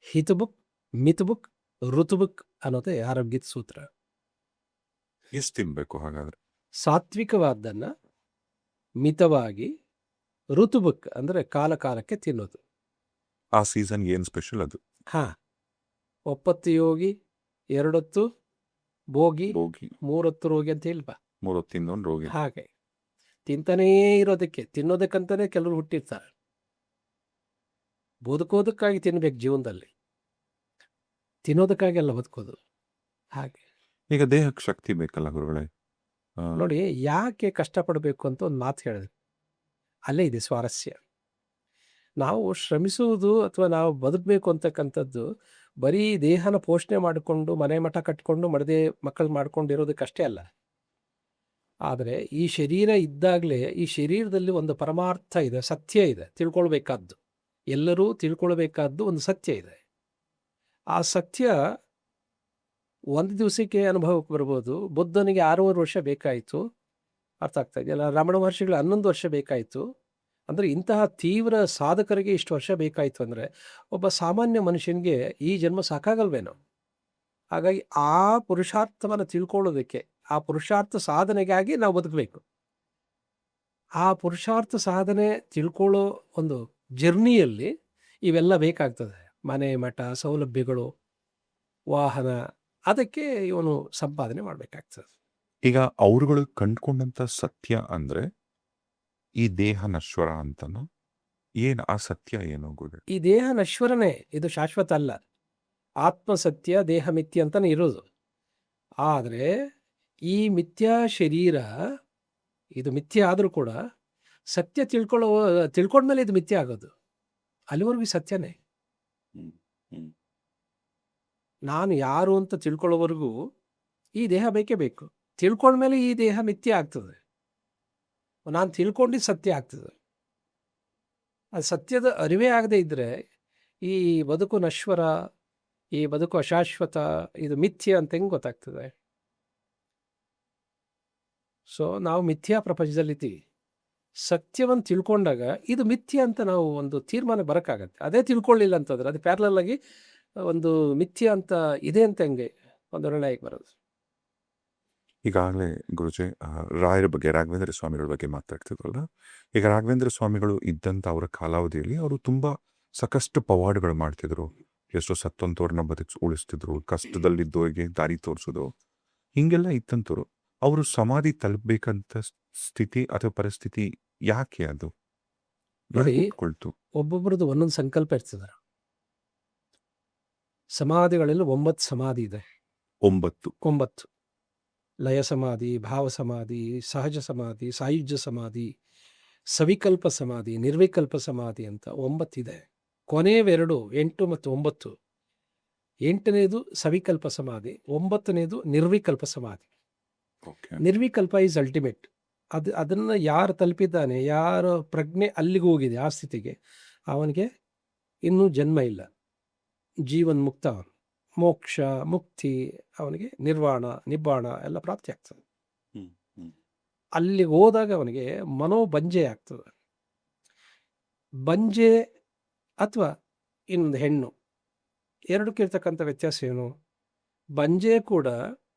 ಹಿತಬುಕ್ ಮಿತಬುಕ್ ಋತುಬುಕ್ ಅನ್ನೋದೇ ಆರೋಗ್ಯದ ಸೂತ್ರ. ಎಷ್ಟು ತಿನ್ಬೇಕು ಹಾಗಾದ್ರೆ? ಸಾತ್ವಿಕವಾದ್ದನ್ನು ಮಿತವಾಗಿ, ಋತುಬುಕ್ ಅಂದರೆ ಕಾಲ ಕಾಲಕ್ಕೆ ತಿನ್ನೋದು. ಆ ಸೀಸನ್ ಏನ್ ಸ್ಪೆಷಲ್ ಅದು? ಒಪ್ಪತ್ತು ಯೋಗಿ, ಎರಡೊತ್ತು ಭೋಗಿ, ರೋಗಿ, ಮೂರೊತ್ತು ರೋಗಿ ಅಂತ ಹೇಳ್ಬಾ. 3 ಹೊತ್ತು ತಿನ್ನೋನ್ ರೋಗಿ. ಹಾಗೆ ತಿಂತಾನೇ ಇರೋದಕ್ಕೆ, ತಿನ್ನೋದಕ್ಕಂತಾನೆ ಕೆಲವರು ಹುಟ್ಟಿರ್ತಾರೆ. ಬದುಕೋದಕ್ಕಾಗಿ ತಿನ್ಬೇಕು ಜೀವನದಲ್ಲಿ, ತಿನ್ನೋದಕ್ಕಾಗಿ ಅಲ್ಲ ಬದುಕೋದು. ಹಾಗೆ ಈಗ ದೇಹಕ್ಕೆ ಶಕ್ತಿ ಬೇಕಲ್ಲ ಗುರುಗಳೇ. ನೋಡಿ, ಯಾಕೆ ಕಷ್ಟಪಡಬೇಕು ಅಂತ ಒಂದು ಮಾತು ಹೇಳಿದೆ, ಅಲ್ಲೇ ಇದೆ ಸ್ವಾರಸ್ಯ. ನಾವು ಶ್ರಮಿಸುವುದು ಅಥವಾ ನಾವು ಬದುಕಬೇಕು ಅಂತಕ್ಕಂಥದ್ದು ಬರೀ ದೇಹನ ಪೋಷಣೆ ಮಾಡಿಕೊಂಡು ಮನೆ ಮಠ ಕಟ್ಕೊಂಡು ಮಡದೆ ಮಕ್ಕಳು ಮಾಡ್ಕೊಂಡಿರೋದಕ್ಕಷ್ಟೇ ಅಲ್ಲ. ಆದರೆ ಈ ಶರೀರ ಇದ್ದಾಗಲೇ ಈ ಶರೀರದಲ್ಲಿ ಒಂದು ಪರಮಾರ್ಥ ಇದೆ, ಸತ್ಯ ಇದೆ, ತಿಳ್ಕೊಳ್ಬೇಕಾದ್ದು. ಎಲ್ಲರೂ ತಿಳ್ಕೊಳ್ಬೇಕಾದ್ದು ಒಂದು ಸತ್ಯ ಇದೆ. ಆ ಸತ್ಯ ಒಂದು ದಿವಸಕ್ಕೆ ಅನುಭವಕ್ಕೆ ಬರ್ಬೋದು. ಬುದ್ಧನಿಗೆ 6 ವರ್ಷ ಬೇಕಾಯಿತು, ಅರ್ಥ ಆಗ್ತಾ ಇದೆಯಲ್ಲ. ರಮಣ ಮಹರ್ಷಿಗಳು 11 ವರ್ಷ ಬೇಕಾಯಿತು. ಅಂದರೆ ಇಂತಹ ತೀವ್ರ ಸಾಧಕರಿಗೆ ಇಷ್ಟು ವರ್ಷ ಬೇಕಾಯಿತು ಅಂದರೆ ಒಬ್ಬ ಸಾಮಾನ್ಯ ಮನುಷ್ಯನಿಗೆ ಈ ಜನ್ಮ ಸಾಕಾಗಲ್ವೇನೋ. ಹಾಗಾಗಿ ಆ ಪುರುಷಾರ್ಥವನ್ನು ತಿಳ್ಕೊಳ್ಳೋದಕ್ಕೆ, ಆ ಪುರುಷಾರ್ಥ ಸಾಧನೆಗಾಗಿ ನಾವು ಬದುಕಬೇಕು. ಆ ಪುರುಷಾರ್ಥ ಸಾಧನೆ ತಿಳ್ಕೊಳ್ಳೋ ಒಂದು ಜರ್ನಿಯಲ್ಲಿ ಇವೆಲ್ಲ ಬೇಕಾಗ್ತದೆ. ಮನೆ ಮಠ, ಸೌಲಭ್ಯಗಳು, ವಾಹನ, ಅದಕ್ಕೆ ಇವನು ಸಂಪಾದನೆ ಮಾಡಬೇಕಾಗ್ತದೆ. ಈಗ ಅವರುಗಳು ಕಂಡ್ಕೊಂಡಂತ ಸತ್ಯ ಅಂದ್ರೆ ಈ ದೇಹ ನಶ್ವರ ಅಂತನೋ ಏನ್? ಆ ಸತ್ಯ ಏನೋ ಗುರು? ಈ ದೇಹ ನಶ್ವರನೇ, ಇದು ಶಾಶ್ವತ ಅಲ್ಲ. ಆತ್ಮಸತ್ಯ, ದೇಹ ಮಿಥ್ಯ ಅಂತಾನೆ ಇರೋದು. ಆದರೆ ಈ ಮಿಥ್ಯಾ ಶರೀರ ಇದು ಮಿಥ್ಯ ಆದರೂ ಕೂಡ ಸತ್ಯ ತಿಳ್ಕೊಂಡ್ಮೇಲೆ ಇದು ಮಿಥ್ಯ ಆಗೋದು. ಅಲ್ಲಿವರೆಗೂ ಸತ್ಯನೇ. ನಾನು ಯಾರು ಅಂತ ತಿಳ್ಕೊಳ್ಳೋವರೆಗೂ ಈ ದೇಹ ಬೇಕೇ ಬೇಕು. ತಿಳ್ಕೊಂಡ್ಮೇಲೆ ಈ ದೇಹ ಮಿಥ್ಯ ಆಗ್ತದೆ. ನಾನು ತಿಳ್ಕೊಂಡಿದ್ದು ಸತ್ಯ ಆಗ್ತದೆ. ಅದು ಸತ್ಯದ ಅರಿವೇ ಆಗದೆ ಇದ್ದರೆ ಈ ಬದುಕು ನಶ್ವರ, ಈ ಬದುಕು ಅಶಾಶ್ವತ, ಇದು ಮಿಥ್ಯ ಅಂತ ಹೆಂಗೆ ಗೊತ್ತಾಗ್ತದೆ? ಸೊ ನಾವು ಮಿಥ್ಯಾ ಪ್ರಪಂಚದಲ್ಲಿದ್ದೀವಿ. ಸತ್ಯವನ್ನು ತಿಳ್ಕೊಂಡಾಗ ಇದು ಮಿಥ್ಯ ಅಂತ ನಾವು ಒಂದು ತೀರ್ಮಾನ ಬರೋಕ್ಕಾಗತ್ತೆ. ಅದೇ ತಿಳ್ಕೊಳ್ಳಿಲ್ಲ ಅಂತಂದ್ರೆ ಅದು ಪ್ಯಾರಲಲ್ ಆಗಿ ಒಂದು ಮಿಥ್ಯ ಅಂತ ಇದೆ ಅಂತ ಹೆಂಗೆ ಒಂದು ನಿರ್ಣಯಕ್ಕೆ ಬರೋದು. ಈಗಾಗಲೇ ಗುರುಜಿ ರಾಯರ ಬಗ್ಗೆ, ರಾಘವೇಂದ್ರ ಸ್ವಾಮಿಗಳ ಬಗ್ಗೆ ಮಾತಾಡ್ತಿದ್ರಲ್ಲ. ಈಗ ರಾಘವೇಂದ್ರ ಸ್ವಾಮಿಗಳು ಇದ್ದಂಥ ಅವರ ಕಾಲಾವಧಿಯಲ್ಲಿ ಅವರು ತುಂಬಾ ಸಾಕಷ್ಟು ಪವಾಡಗಳು ಮಾಡ್ತಿದ್ರು. ಎಷ್ಟೋ ಸತ್ತಂತವ್ರನ್ನ ಉಳಿಸ್ತಿದ್ರು, ಕಷ್ಟದಲ್ಲಿದ್ದವರಿಗೆ ದಾರಿ ತೋರಿಸೋದು, ಹಿಂಗೆಲ್ಲ ಇತ್ತಂತವ್ರು. ಅವರು ಸಮಾಧಿ ತಲುಪಬೇಕಂತ ಸ್ಥಿತಿ ಅಥವಾ ಪರಿಸ್ಥಿತಿ ಯಾಕೆ ಅದು ನೋಡಿ, ಕೊಳ್ತು? ಒಬ್ಬೊಬ್ರದ್ದು ಒಂದೊಂದು ಸಂಕಲ್ಪ ಇರ್ತದೆ. ಸಮಾಧಿಗಳಲ್ಲಿ 9 ಸಮಾಧಿ ಇದೆ. 9 ಲಯ ಸಮಾಧಿ, ಭಾವ ಸಮಾಧಿ, ಸಹಜ ಸಮಾಧಿ, ಸಾಯುಜ್ಯ ಸಮಾಧಿ, ಸವಿಕಲ್ಪ ಸಮಾಧಿ, ನಿರ್ವಿಕಲ್ಪ ಸಮಾಧಿ ಅಂತ 9 ಇದೆ. ಕೊನೆಯವೆರಡು 8 ಮತ್ತು 9. 8ನೇದು ಸವಿಕಲ್ಪ ಸಮಾಧಿ, 9ನೇದು ನಿರ್ವಿಕಲ್ಪ ಸಮಾಧಿ. ನಿರ್ವಿಕಲ್ಪ ಈಸ್ ಅಲ್ಟಿಮೇಟ್. ಅದನ್ನು ಯಾರು ತಲುಪಿದ್ದಾನೆ, ಯಾರ ಪ್ರಜ್ಞೆ ಅಲ್ಲಿಗೆ ಹೋಗಿದೆ ಆ ಸ್ಥಿತಿಗೆ, ಅವನಿಗೆ ಇನ್ನೂ ಜನ್ಮ ಇಲ್ಲ, ಜೀವನ್ಮುಕ್ತ, ಮೋಕ್ಷ, ಮುಕ್ತಿ, ಅವನಿಗೆ ನಿರ್ವಾಣ, ನಿಬ್ಬಾಣ ಎಲ್ಲ ಪ್ರಾಪ್ತಿ ಆಗ್ತದೆ. ಅಲ್ಲಿಗೆ ಹೋದಾಗ ಅವನಿಗೆ ಮನೋಬಂಜೆ ಆಗ್ತದೆ. ಬಂಜೆ ಅಥವಾ ಇನ್ನೊಂದು ಹೆಣ್ಣು, ಎರಡಕ್ಕಿರ್ತಕ್ಕಂಥ ವ್ಯತ್ಯಾಸ ಏನು? ಬಂಜೆ ಕೂಡ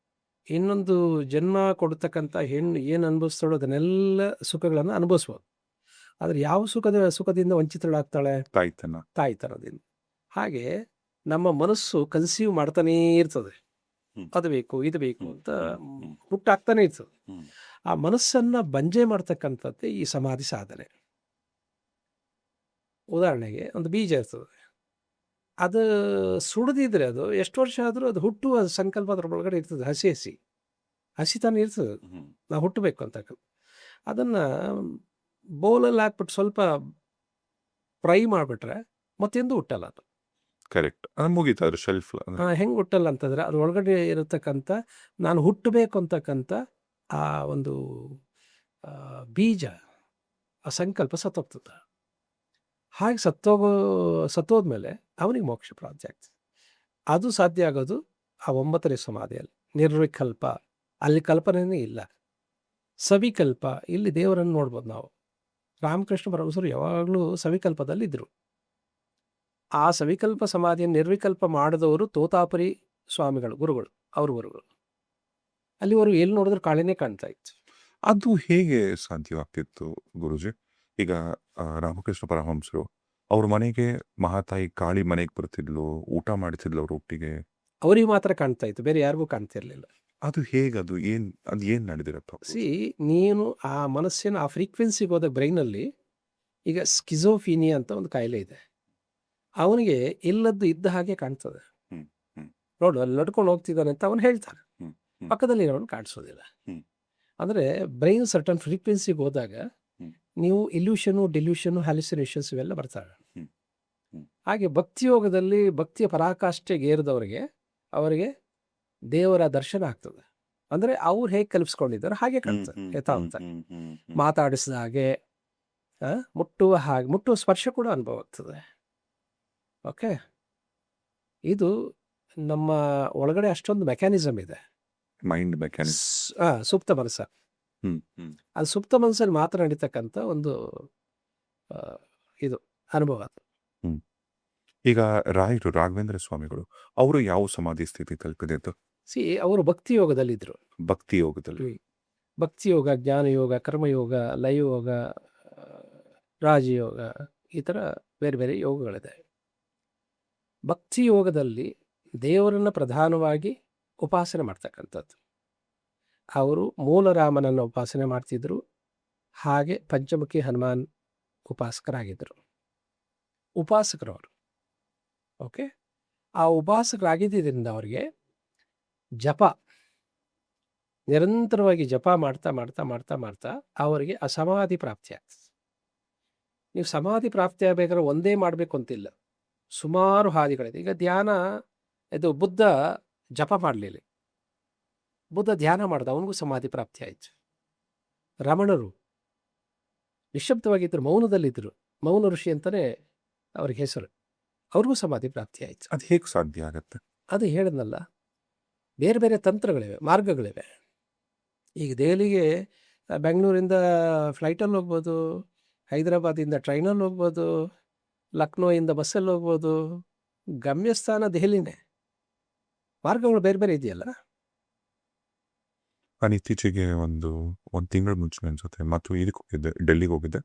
ಇನ್ನೊಂದು ಜನ್ಮ ಕೊಡ್ತಕ್ಕಂಥ ಹೆಣ್ಣು ಏನು ಅನುಭವಿಸ್ತಾಳೋ ಅದನ್ನೆಲ್ಲ ಸುಖಗಳನ್ನು ಅನುಭವಿಸ್ಬೋದು. ಆದರೆ ಯಾವ ಸುಖದಿಂದ ವಂಚಿತಳಾಗ್ತಾಳೆ? ತಾಯ್ತನದಿಂದ. ಹಾಗೆ ನಮ್ಮ ಮನಸ್ಸು ಕನ್ಸೀವ್ ಮಾಡ್ತಾನೇ ಇರ್ತದೆ. ಅದು ಬೇಕು, ಇದು ಬೇಕು ಅಂತ ಹುಟ್ಟಾಗ್ತಾನೆ ಇರ್ತದೆ. ಆ ಮನಸ್ಸನ್ನು ಬಂಜೆ ಮಾಡ್ತಕ್ಕಂಥದ್ದೇ ಈ ಸಮಾಧಿ ಸಾಧನೆ. ಉದಾಹರಣೆಗೆ ಒಂದು ಬೀಜ ಇರ್ತದೆ, ಅದು ಸುಡದಿದ್ರೆ ಅದು ಎಷ್ಟು ವರ್ಷ ಆದರೂ ಅದು ಹುಟ್ಟುವ ಸಂಕಲ್ಪ ಅದ್ರ ಒಳಗಡೆ ಇರ್ತದೆ. ಹಸಿ ತಾನೇ ಇರ್ತದೆ, ನಾವು ಹುಟ್ಟಬೇಕು ಅಂತಕ್ಕಂಥ. ಅದನ್ನು ಬೌಲಲ್ಲಿ ಹಾಕ್ಬಿಟ್ಟು ಸ್ವಲ್ಪ ಫ್ರೈ ಮಾಡಿಬಿಟ್ರೆ ಮತ್ತೆಂದೂ ಹುಟ್ಟಲ್ಲ ಅದು. ಕರೆಕ್ಟ್. ಮುಗೀತು ಅದ್ರ ಶೆಲ್ಫ್ ಹೆಂಗೆ ಹುಟ್ಟಲ್ಲ ಅಂತಂದರೆ ಅದ್ರ ಒಳಗಡೆ ಇರತಕ್ಕಂಥ ನಾನು ಹುಟ್ಟಬೇಕು ಅಂತಕ್ಕಂಥ ಆ ಒಂದು ಬೀಜ, ಆ ಸಂಕಲ್ಪ ಸತ್ತೋಗ್ತದೆ. ಹಾಗೆ ಸತ್ತೋದ್ಮೇಲೆ ಅವನಿಗೆ ಮೋಕ್ಷ ಪ್ರಾಪ್ತಿ ಆಗ್ತದೆ. ಅದು ಸಾಧ್ಯ ಆಗೋದು ಆ 9ನೇ ಸಮಾಧಿಯಲ್ಲಿ. ನಿರ್ವಿಕಲ್ಪ, ಅಲ್ಲಿ ಕಲ್ಪನೆಯೇ ಇಲ್ಲ. ಸವಿಕಲ್ಪ, ಇಲ್ಲಿ ದೇವರನ್ನು ನೋಡ್ಬೋದು ನಾವು. ರಾಮಕೃಷ್ಣ ಪರಮಹಂಸರು ಯಾವಾಗಲೂ ಸವಿಕಲ್ಪದಲ್ಲಿದ್ದರು. ಆ ಸವಿಕಲ್ಪ ಸಮಾಧಿಯನ್ನು ನಿರ್ವಿಕಲ್ಪ ಮಾಡಿದವರು ತೋತಾಪುರಿ ಸ್ವಾಮಿಗಳು, ಗುರುಗಳು, ಅವ್ರ ಗುರುಗಳು. ಅಲ್ಲಿವರೆಗೂ ಎಲ್ಲಿ ನೋಡಿದ್ರೆ ಕಾಳಿನೇ ಕಾಣ್ತಾ ಇತ್ತು. ಅದು ಹೇಗೆ ಸಾಧ್ಯವಾಗ್ತಿತ್ತು ಗುರುಜಿ? ಈಗ ರಾಮಕೃಷ್ಣ ಪರಮಹಂಸರು ಅವ್ರ ಮನೆಗೆ ಮಹಾತಾಯಿ ಕಾಳಿ ಮನೆಗೆ ಬರ್ತಿದ್ಲು, ಊಟ ಮಾಡ್ತಿದ್ಲು ಅವ್ರ ಒಟ್ಟಿಗೆ. ಅವ್ರಿಗೆ ಮಾತ್ರ ಕಾಣ್ತಾ ಇತ್ತು, ಬೇರೆ ಯಾರಿಗೂ ಕಾಣ್ತಿರ್ಲಿಲ್ಲ. ಅದು ಹೇಗದು? ಏನ್ ನಡೆದಿರಪ್ಪ? ನೀನು ಆ ಮನಸ್ಸಿನ ಆ ಫ್ರೀಕ್ವೆನ್ಸಿಗೆ ಹೋದ ಬ್ರೈನಲ್ಲಿ, ಈಗ ಸ್ಕಿಜೋಫೀನಿಯಾ ಅಂತ ಒಂದು ಕಾಯಿಲೆ ಇದೆ. ಅವನಿಗೆ ಇಲ್ಲದ್ದು ಇದ್ದ ಹಾಗೆ ಕಾಣ್ತದೆ. ನೋಡು, ಅಲ್ಲಿ ನಡ್ಕೊಂಡು ಹೋಗ್ತಿದ್ದಾನೆ ಅಂತ ಅವನು ಹೇಳ್ತಾನೆ, ಪಕ್ಕದಲ್ಲಿ ಅವನು ಕಾಣಿಸೋದಿಲ್ಲ. ಅಂದರೆ ಬ್ರೈನ್ ಸರ್ಟನ್ ಫ್ರೀಕ್ವೆನ್ಸಿಗೆ ಹೋದಾಗ ನೀವು ಇಲ್ಯೂಷನು, ಡಿಲ್ಯೂಷನು, ಹ್ಯಾಲಿಸಿನೇಷನ್ಸ್ ಇವೆಲ್ಲ ಬರ್ತಾರೆ. ಹಾಗೆ ಭಕ್ತಿಯೋಗದಲ್ಲಿ ಭಕ್ತಿಯ ಪರಾಕಾಷ್ಠೆಗೆ ಏರಿದವರಿಗೆ ಅವರಿಗೆ ದೇವರ ದರ್ಶನ ಆಗ್ತದೆ. ಅಂದರೆ ಅವ್ರು ಹೇಗೆ ಕಲ್ಪಿಸ್ಕೊಂಡಿದ್ದಾರೆ ಹಾಗೆ ಕಾಣ್ತದೆ. ಯಥಾಂತ ಮಾತಾಡಿಸಿದ ಹಾಗೆ, ಮುಟ್ಟುವ ಸ್ಪರ್ಶ ಕೂಡ ಅನುಭವ ಆಗ್ತದೆ. ಓಕೆ, ಇದು ನಮ್ಮ ಒಳಗಡೆ ಅಷ್ಟೊಂದು ಮೆಕ್ಯಾನಿಸಮ್ ಇದೆ. ಮೈಂಡ್ ಮೆಕ್ಯಾನಿಸಮ್, ಸುಪ್ತ ಮನಸ್ಸ. ಅದು ಸುಪ್ತ ಮನಸ್ಸಲ್ಲಿ ಮಾತ್ರ ನಡೀತಕ್ಕಂಥ ಒಂದು ಇದು ಅನುಭವ. ಈಗ ರಾಯರು ರಾಘವೇಂದ್ರ ಸ್ವಾಮಿಗಳು ಅವರು ಯಾವ ಸಮಾಧಿ ಸ್ಥಿತಿ ತಲುಪಿದ್ದು? ಅವರು ಭಕ್ತಿ ಯೋಗದಲ್ಲಿದ್ದರು. ಭಕ್ತಿ ಯೋಗದಲ್ಲಿ, ಭಕ್ತಿ ಯೋಗ, ಜ್ಞಾನಯೋಗ, ಕರ್ಮಯೋಗ, ಲಯಯೋಗ, ರಾಜಯೋಗ, ಈ ಥರ ಬೇರೆ ಬೇರೆ ಯೋಗಗಳಿದೆ. ಭಕ್ತಿ ಯೋಗದಲ್ಲಿ ದೇವರನ್ನು ಪ್ರಧಾನವಾಗಿ ಉಪಾಸನೆ ಮಾಡ್ತಕ್ಕಂಥದ್ದು. ಅವರು ಮೂಲರಾಮನನ್ನು ಉಪಾಸನೆ ಮಾಡ್ತಿದ್ರು, ಹಾಗೆ ಪಂಚಮುಖಿ ಹನುಮಾನ್ ಉಪಾಸಕರಾಗಿದ್ದರು. ಉಪಾಸಕರವರು. ಓಕೆ, ಆ ಉಪಾಸಕರಾಗಿದ್ದರಿಂದ ಅವರಿಗೆ ಜಪ, ನಿರಂತರವಾಗಿ ಜಪ ಮಾಡ್ತಾ ಮಾಡ್ತಾ ಮಾಡ್ತಾ ಮಾಡ್ತಾ ಅವರಿಗೆ ಅಸಮಾಧಿ ಪ್ರಾಪ್ತಿ ಆಗ್ತದೆ. ನೀವು ಸಮಾಧಿ ಪ್ರಾಪ್ತಿ ಆಗಬೇಕಾದ್ರೆ ಒಂದೇ ಮಾಡಬೇಕು ಅಂತಿಲ್ಲ, ಸುಮಾರು ಹಾದಿಗಳಿದೆ. ಈಗ ಧ್ಯಾನ, ಇದು ಬುದ್ಧ ಜಪ ಮಾಡಲಿಲ್ಲ, ಬುದ್ಧ ಧ್ಯಾನ ಮಾಡ್ದ, ಅವನಿಗೂ ಸಮಾಧಿ ಪ್ರಾಪ್ತಿ ಆಯಿತು. ರಮಣರು ನಿಶ್ಶಬ್ದವಾಗಿದ್ದರು, ಮೌನದಲ್ಲಿದ್ದರು, ಮೌನ ಋಷಿ ಅಂತಲೇ ಅವ್ರಿಗೆ ಹೆಸರು, ಅವ್ರಿಗೂ ಸಮಾಧಿ ಪ್ರಾಪ್ತಿ ಆಯಿತು. ಅದು ಹೇಗೆ ಸಾಧ್ಯ ಆಗತ್ತೆ? ಅದು ಹೇಳಿದ್ನಲ್ಲ, ಬೇರೆ ಬೇರೆ ತಂತ್ರಗಳಿವೆ, ಮಾರ್ಗಗಳಿವೆ. ಈಗ ದೆಹಲಿಗೆ ಬೆಂಗಳೂರಿಂದ ಫ್ಲೈಟಲ್ಲಿ ಹೋಗ್ಬೋದು, ಹೈದರಾಬಾದಿಂದ ಟ್ರೈನಲ್ಲಿ ಹೋಗ್ಬೋದು, ಲಕ್ನೋಯಿಂದ ಬಸ್ಸಲ್ಲಿ ಹೋಗ್ಬೋದು. ಗಮ್ಯಸ್ಥಾನ ದೆಹಲಿನೇ, ಮಾರ್ಗಗಳು ಬೇರೆ ಬೇರೆ ಇದೆಯಲ್ಲ. ನಾನು ಇತ್ತೀಚೆಗೆ ಒಂದು ತಿಂಗಳ ಮುಂಚೆ ಅನ್ಸುತ್ತೆ ಇದಕ್ಕೆ ಹೋಗಿದ್ದೆ, ಡೆಲ್ಲಿಗೆ ಹೋಗಿದ್ದೆ.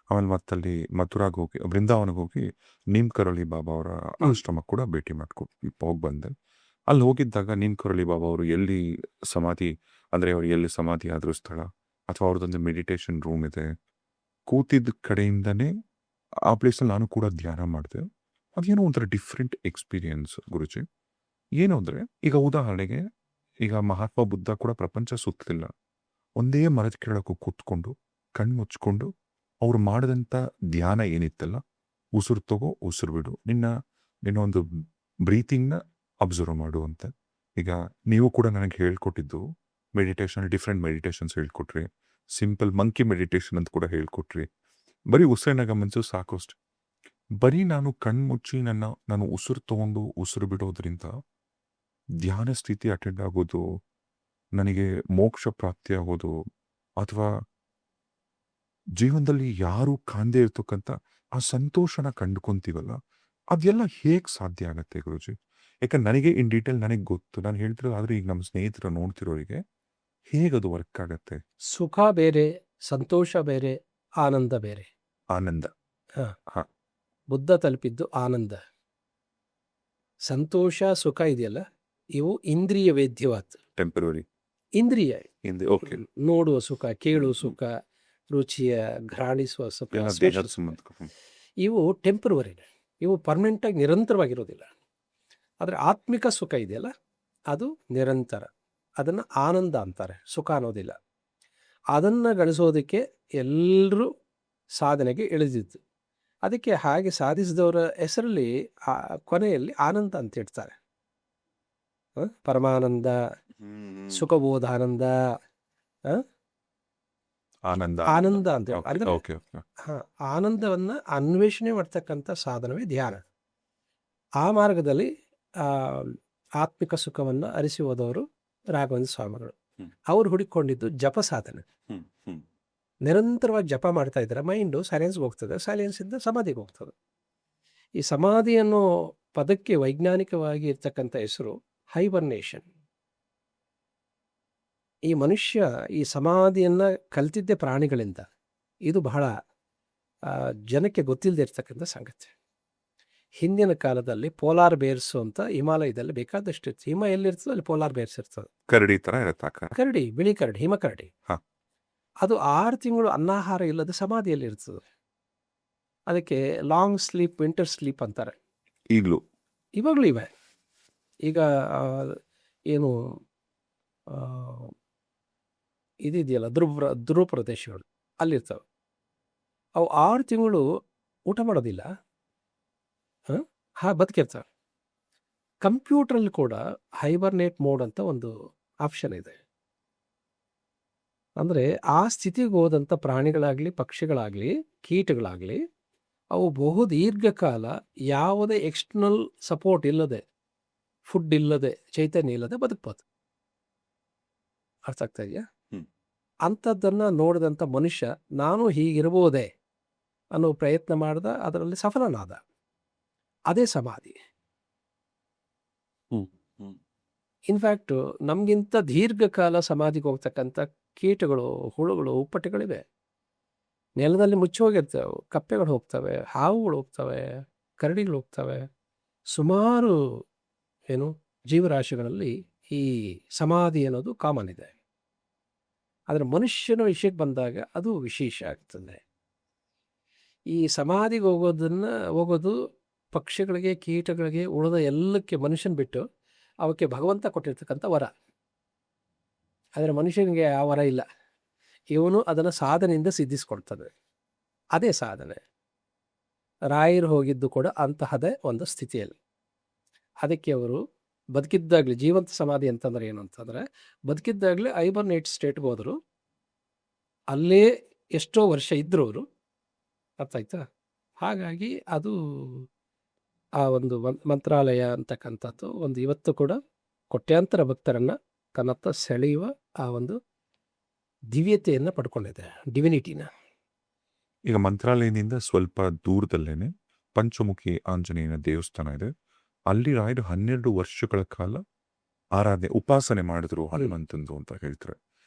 ಆಮೇಲೆ ಮತ್ತಲ್ಲಿ ಮಥುರಾಗೆ ಹೋಗಿ, ಬೃಂದಾವನಕ್ಕೆ ಹೋಗಿ ನೀಮ್ ಕರೋಳಿ ಬಾಬಾ ಅವರ ಆಶ್ರಮಕ್ಕೆ ಕೂಡ ಭೇಟಿ ಹೋಗಿ ಬಂದೆ. ಅಲ್ಲಿ ಹೋಗಿದ್ದಾಗ ನೀಮ್ ಕರೋಳಿ ಬಾಬಾ ಅವರು ಎಲ್ಲಿ ಸಮಾಧಿ, ಅಂದರೆ ಅವ್ರು ಎಲ್ಲಿ ಸಮಾಧಿ ಆದರೂ ಸ್ಥಳ, ಅಥವಾ ಅವ್ರದ್ದೊಂದು ಮೆಡಿಟೇಷನ್ ರೂಮ್ ಇದೆ, ಕೂತಿದ್ದ ಕಡೆಯಿಂದನೇ ಆ ಪ್ಲೇಸಲ್ಲಿ ನಾನು ಕೂಡ ಧ್ಯಾನ ಮಾಡಿದೆ. ಅದೇನೋ ಒಂಥರ ಡಿಫ್ರೆಂಟ್ ಎಕ್ಸ್ಪೀರಿಯನ್ಸ್ ಗುರುಜಿ. ಏನು ಅಂದರೆ, ಈಗ ಉದಾಹರಣೆಗೆ, ಈಗ ಮಹಾತ್ಮ ಬುದ್ಧ ಕೂಡ ಪ್ರಪಂಚ ಸುತ್ತಲಿಲ್ಲ, ಒಂದೇ ಮರದ ಕೆಳಕ್ಕೂ ಕೂತ್ಕೊಂಡು ಕಣ್ಣು ಮುಚ್ಕೊಂಡು ಅವ್ರು ಮಾಡಿದಂಥ ಧ್ಯಾನ ಏನಿತ್ತಲ್ಲ, ಉಸಿರು ತಗೋ ಉಸಿರು ಬಿಡು, ನಿನ್ನ ಒಂದು ಬ್ರೀತಿಂಗ್ನ ಅಬ್ಸರ್ವ್ ಮಾಡು ಅಂತ. ಈಗ ನೀವು ಕೂಡ ನನಗೆ ಹೇಳ್ಕೊಟ್ಟಿದ್ದು ಮೆಡಿಟೇಷನ್, ಡಿಫ್ರೆಂಟ್ ಮೆಡಿಟೇಷನ್ಸ್ ಹೇಳ್ಕೊಟ್ರಿ, ಸಿಂಪಲ್ ಮಂಕಿ ಮೆಡಿಟೇಷನ್ ಅಂತ ಕೂಡ ಹೇಳ್ಕೊಟ್ರಿ. ಬರೀ ಉಸಿರನ್ನ ಗಮನಿಸು ಸಾಕು ಅಷ್ಟೆ. ಬರೀ ನಾನು ಕಣ್ಣು ಮುಚ್ಚಿ ನಾನು ಉಸಿರು ತಗೊಂಡು ಉಸಿರು ಬಿಡೋದ್ರಿಂದ ಧ್ಯಾನ ಸ್ಥಿತಿ ಅಟೆಂಡ್ ಆಗೋದು, ನನಗೆ ಮೋಕ್ಷ ಪ್ರಾಪ್ತಿ ಆಗೋದು, ಅಥವಾ ಜೀವನದಲ್ಲಿ ಯಾರೂ ಕಾಣದೇ ಇರ್ತಕ್ಕಂಥ ಆ ಸಂತೋಷನ ಕಂಡುಕೊಂತೀವಲ್ಲ, ಅದೆಲ್ಲ ಹೇಗೆ ಸಾಧ್ಯ ಆಗತ್ತೆ ಗುರುಜಿ? ಯಾಕಂದ್ರೆ ನನಗೆ ಇನ್ ಡೀಟೇಲ್ ನನಗೆ ಗೊತ್ತು, ನಾನು ಹೇಳ್ತಿರೋದು. ಆದರೆ ಈಗ ನಮ್ಮ ಸ್ನೇಹಿತರು ನೋಡ್ತಿರೋರಿಗೆ ಹೇಗದು ವರ್ಕ್ ಆಗತ್ತೆ? ಸುಖ ಬೇರೆ, ಸಂತೋಷ ಬೇರೆ, ಆನಂದ ಬೇರೆ. ಆನಂದ, ಬುದ್ಧ ತಲುಪಿದ್ದು ಆನಂದ. ಸಂತೋಷ, ಸುಖ ಇದೆಯಲ್ಲ, ಇವು ಇಂದ್ರಿಯ ವೇದ್ಯವಾದ, ಟೆಂಪರರಿ, ಇಂದ್ರಿಯ. ಓಕೆ, ನೋಡುವ ಸುಖ, ಕೇಳುವ ಸುಖ, ರುಚಿಯ ಘ್ರಾಣಿಸುವ ಸುಖ, ಇವು ಟೆಂಪರರಿ, ಇವು ಪರ್ಮನೆಂಟಾಗಿ ನಿರಂತರವಾಗಿರೋದಿಲ್ಲ. ಆದರೆ ಆತ್ಮಿಕ ಸುಖ ಇದೆಯಲ್ಲ, ಅದು ನಿರಂತರ, ಅದನ್ನು ಆನಂದ ಅಂತಾರೆ, ಸುಖ ಅನ್ನೋದಿಲ್ಲ. ಅದನ್ನು ಗಳಿಸೋದಕ್ಕೆ ಎಲ್ಲರೂ ಸಾಧನೆಗೆ ಇಳಿದಿದ್ದು. ಅದಕ್ಕೆ ಹಾಗೆ ಸಾಧಿಸಿದವರ ಹೆಸರಲ್ಲಿ ಕೊನೆಯಲ್ಲಿ ಆನಂದ ಅಂತ ಇಡ್ತಾರೆ. ಪರಮಾನಂದ, ಸುಖಬೋಧಾನಂದ, ಆನಂದ ಆನಂದ ಅಂತ ಹೇಳಿ. ಓಕೆ ಅಂದ್ರೆ ಓಕೆ ಓಕೆ ಆನಂದವನ್ನ ಅನ್ವೇಷಣೆ ಮಾಡ್ತಕ್ಕಂಥ ಸಾಧನವೇ ಧ್ಯಾನ. ಆ ಮಾರ್ಗದಲ್ಲಿ ಆ ಆತ್ಮಿಕ ಸುಖವನ್ನ ಅರಿಸಿ ಹೋದವರು ರಾಘವೇಂದ್ರ ಸ್ವಾಮಿಗಳು. ಅವ್ರು ಹುಡುಕೊಂಡಿದ್ದು ಜಪ ಸಾಧನೆ. ನಿರಂತರವಾಗಿ ಜಪ ಮಾಡ್ತಾ ಇದ್ದಾರೆ, ಮೈಂಡು ಸೈಲೆನ್ಸ್ಗೆ ಹೋಗ್ತದೆ, ಸೈಲೆನ್ಸಿಂದ ಸಮಾಧಿಗೆ ಹೋಗ್ತದೆ. ಈ ಸಮಾಧಿ ಅನ್ನೋ ಪದಕ್ಕೆ ವೈಜ್ಞಾನಿಕವಾಗಿ ಇರ್ತಕ್ಕಂಥ ಹೆಸರು ಹೈಬರ್ನೇಷನ್. ಈ ಮನುಷ್ಯ ಈ ಸಮಾಧಿಯನ್ನು ಕಲ್ತಿದ್ದೆ ಪ್ರಾಣಿಗಳಿಂದ. ಇದು ಬಹಳ ಜನಕ್ಕೆ ಗೊತ್ತಿಲ್ಲದೆ ಇರ್ತಕ್ಕಂಥ ಸಂಗತಿ. ಹಿಂದಿನ ಕಾಲದಲ್ಲಿ ಪೋಲಾರ್ ಬೇರ್ಸು ಅಂತ ಹಿಮಾಲಯದಲ್ಲಿ ಬೇಕಾದಷ್ಟು ಇರ್ತದೆ. ಹಿಮ ಎಲ್ಲಿರ್ತದೆ ಅಲ್ಲಿ ಪೋಲಾರ್ ಬೇರ್ಸ್ ಇರ್ತದೆ. ಕರಡಿ ತರ ಇರುತ್ತೆ ಆಕಾರ. ಕರಡಿ, ಬಿಳಿ ಕರಡಿ, ಹಿಮಕರಡಿ. ಹಾ. ಅದು 6 ತಿಂಗಳು ಅನ್ನಾಹಾರ ಇಲ್ಲದೆ ಸಮಾಧಿಯಲ್ಲಿ ಇರ್ತದೆ. ಅದಕ್ಕೆ ಲಾಂಗ್ ಸ್ಲೀಪ್, ವಿಂಟರ್ ಸ್ಲೀಪ್ ಅಂತಾರೆ. ಇವಾಗಲೂ ಇವೆ. ಈಗ ಏನು ಇದಿದೆಯಲ್ಲ ಧ್ರುವ ಪ್ರದೇಶಗಳು ಅಲ್ಲಿರ್ತವೆ. ಅವು 6 ತಿಂಗಳು ಊಟ ಮಾಡೋದಿಲ್ಲ, ಬದುಕಿರ್ತವೆ. ಕಂಪ್ಯೂಟ್ರಲ್ಲಿ ಕೂಡ ಹೈಬರ್ನೇಟ್ ಮೋಡ್ ಅಂತ ಒಂದು ಆಪ್ಷನ್ ಇದೆ. ಅಂದರೆ ಆ ಸ್ಥಿತಿಗೆ ಹೋದಂಥ ಪ್ರಾಣಿಗಳಾಗಲಿ, ಪಕ್ಷಿಗಳಾಗಲಿ, ಕೀಟಗಳಾಗಲಿ ಅವು ಬಹು ದೀರ್ಘಕಾಲ ಯಾವುದೇ ಎಕ್ಸ್ಟರ್ನಲ್ ಸಪೋರ್ಟ್ ಇಲ್ಲದೆ, ಫುಡ್ ಇಲ್ಲದೆ, ಚೈತನ್ಯ ಇಲ್ಲದೆ ಬದುಕ್ಬೋದು. ಅರ್ಥ ಆಗ್ತಾ ಇದೆಯಾ? ಅಂಥದ್ದನ್ನು ನೋಡಿದಂಥ ಮನುಷ್ಯ ನಾನು ಹೀಗಿರ್ಬೋದೇ ಅನ್ನೋ ಪ್ರಯತ್ನ ಮಾಡ್ದ, ಅದರಲ್ಲಿ ಸಫಲನಾದ. ಅದೇ ಸಮಾಧಿ. ಇನ್ಫ್ಯಾಕ್ಟು ನಮಗಿಂತ ದೀರ್ಘಕಾಲ ಸಮಾಧಿಗೆ ಹೋಗ್ತಕ್ಕಂಥ ಕೀಟಗಳು, ಹುಳುಗಳು, ಉಪ್ಪಟೆಗಳಿವೆ. ನೆಲದಲ್ಲಿ ಮುಚ್ಚಿ ಹೋಗಿರ್ತವೆ. ಕಪ್ಪೆಗಳು ಹೋಗ್ತವೆ, ಹಾವುಗಳು ಹೋಗ್ತವೆ, ಕರಡಿಗಳು ಹೋಗ್ತವೆ. ಸುಮಾರು ಜೀವರಾಶಿಗಳಲ್ಲಿ ಈ ಸಮಾಧಿ ಅನ್ನೋದು ಕಾಮನ್ ಇದೆ. ಆದರೆ ಮನುಷ್ಯನ ವಿಷಯಕ್ಕೆ ಬಂದಾಗ ಅದು ವಿಶೇಷ ಆಗ್ತದೆ. ಈ ಸಮಾಧಿಗೆ ಹೋಗೋದು ಪಕ್ಷಿಗಳಿಗೆ, ಕೀಟಗಳಿಗೆ, ಉಳಿದ ಎಲ್ಲಕ್ಕೆ ಮನುಷ್ಯನ ಬಿಟ್ಟು ಅವಕ್ಕೆ ಭಗವಂತ ಕೊಟ್ಟಿರ್ತಕ್ಕಂಥ ವರ. ಆದರೆ ಮನುಷ್ಯನಿಗೆ ಆ ವರ ಇಲ್ಲ. ಇವನು ಅದನ್ನು ಸಾಧನೆಯಿಂದ ಸಿದ್ಧಿಸ್ಕೊಳ್ತದೆ. ಅದೇ ಸಾಧನೆ. ರಾಯರು ಹೋಗಿದ್ದು ಕೂಡ ಅಂತಹದೇ ಒಂದು ಸ್ಥಿತಿಯಲ್ಲಿ. ಅದಕ್ಕೆ ಅವರು ಬದುಕಿದ್ದಾಗಲೇ ಜೀವಂತ ಸಮಾಧಿ ಅಂತಂದ್ರೆ ಏನು ಅಂತಂದರೆ, ಬದುಕಿದ್ದಾಗಲೇ ಹೈಬರ್ನೇಟ್ ಸ್ಟೇಟ್ಗೆ ಹೋದರು. ಅಲ್ಲೇ ಎಷ್ಟೋ ವರ್ಷ ಇದ್ದರು ಅವರು. ಅರ್ಥ ಆಯ್ತಾ? ಹಾಗಾಗಿ ಅದು ಆ ಒಂದು ಮಂತ್ರಾಲಯ ಅಂತಕ್ಕಂಥದ್ದು ಒಂದು ಇವತ್ತು ಕೂಡ ಕೋಟ್ಯಾಂತರ ಭಕ್ತರನ್ನು ತನ್ನತ್ತ ಸೆಳೆಯುವ ಆ ಒಂದು ದಿವ್ಯತೆಯನ್ನು ಪಡ್ಕೊಂಡಿದೆ, ಡಿವಿನಿಟಿನ. ಈಗ ಮಂತ್ರಾಲಯದಿಂದ ಸ್ವಲ್ಪ ದೂರದಲ್ಲೇನೆ ಪಂಚಮುಖಿ ಆಂಜನೇಯನ ದೇವಸ್ಥಾನ ಇದೆ. ಅಲ್ಲಿ ರಾಯರು 12 ವರ್ಷಗಳ ಕಾಲ ಆರಾಧನೆ, ಉಪಾಸನೆ ಮಾಡಿದ್ರು ಹನುಮಂತಂದು ಅಂತ ಹೇಳ್ತಾರೆ.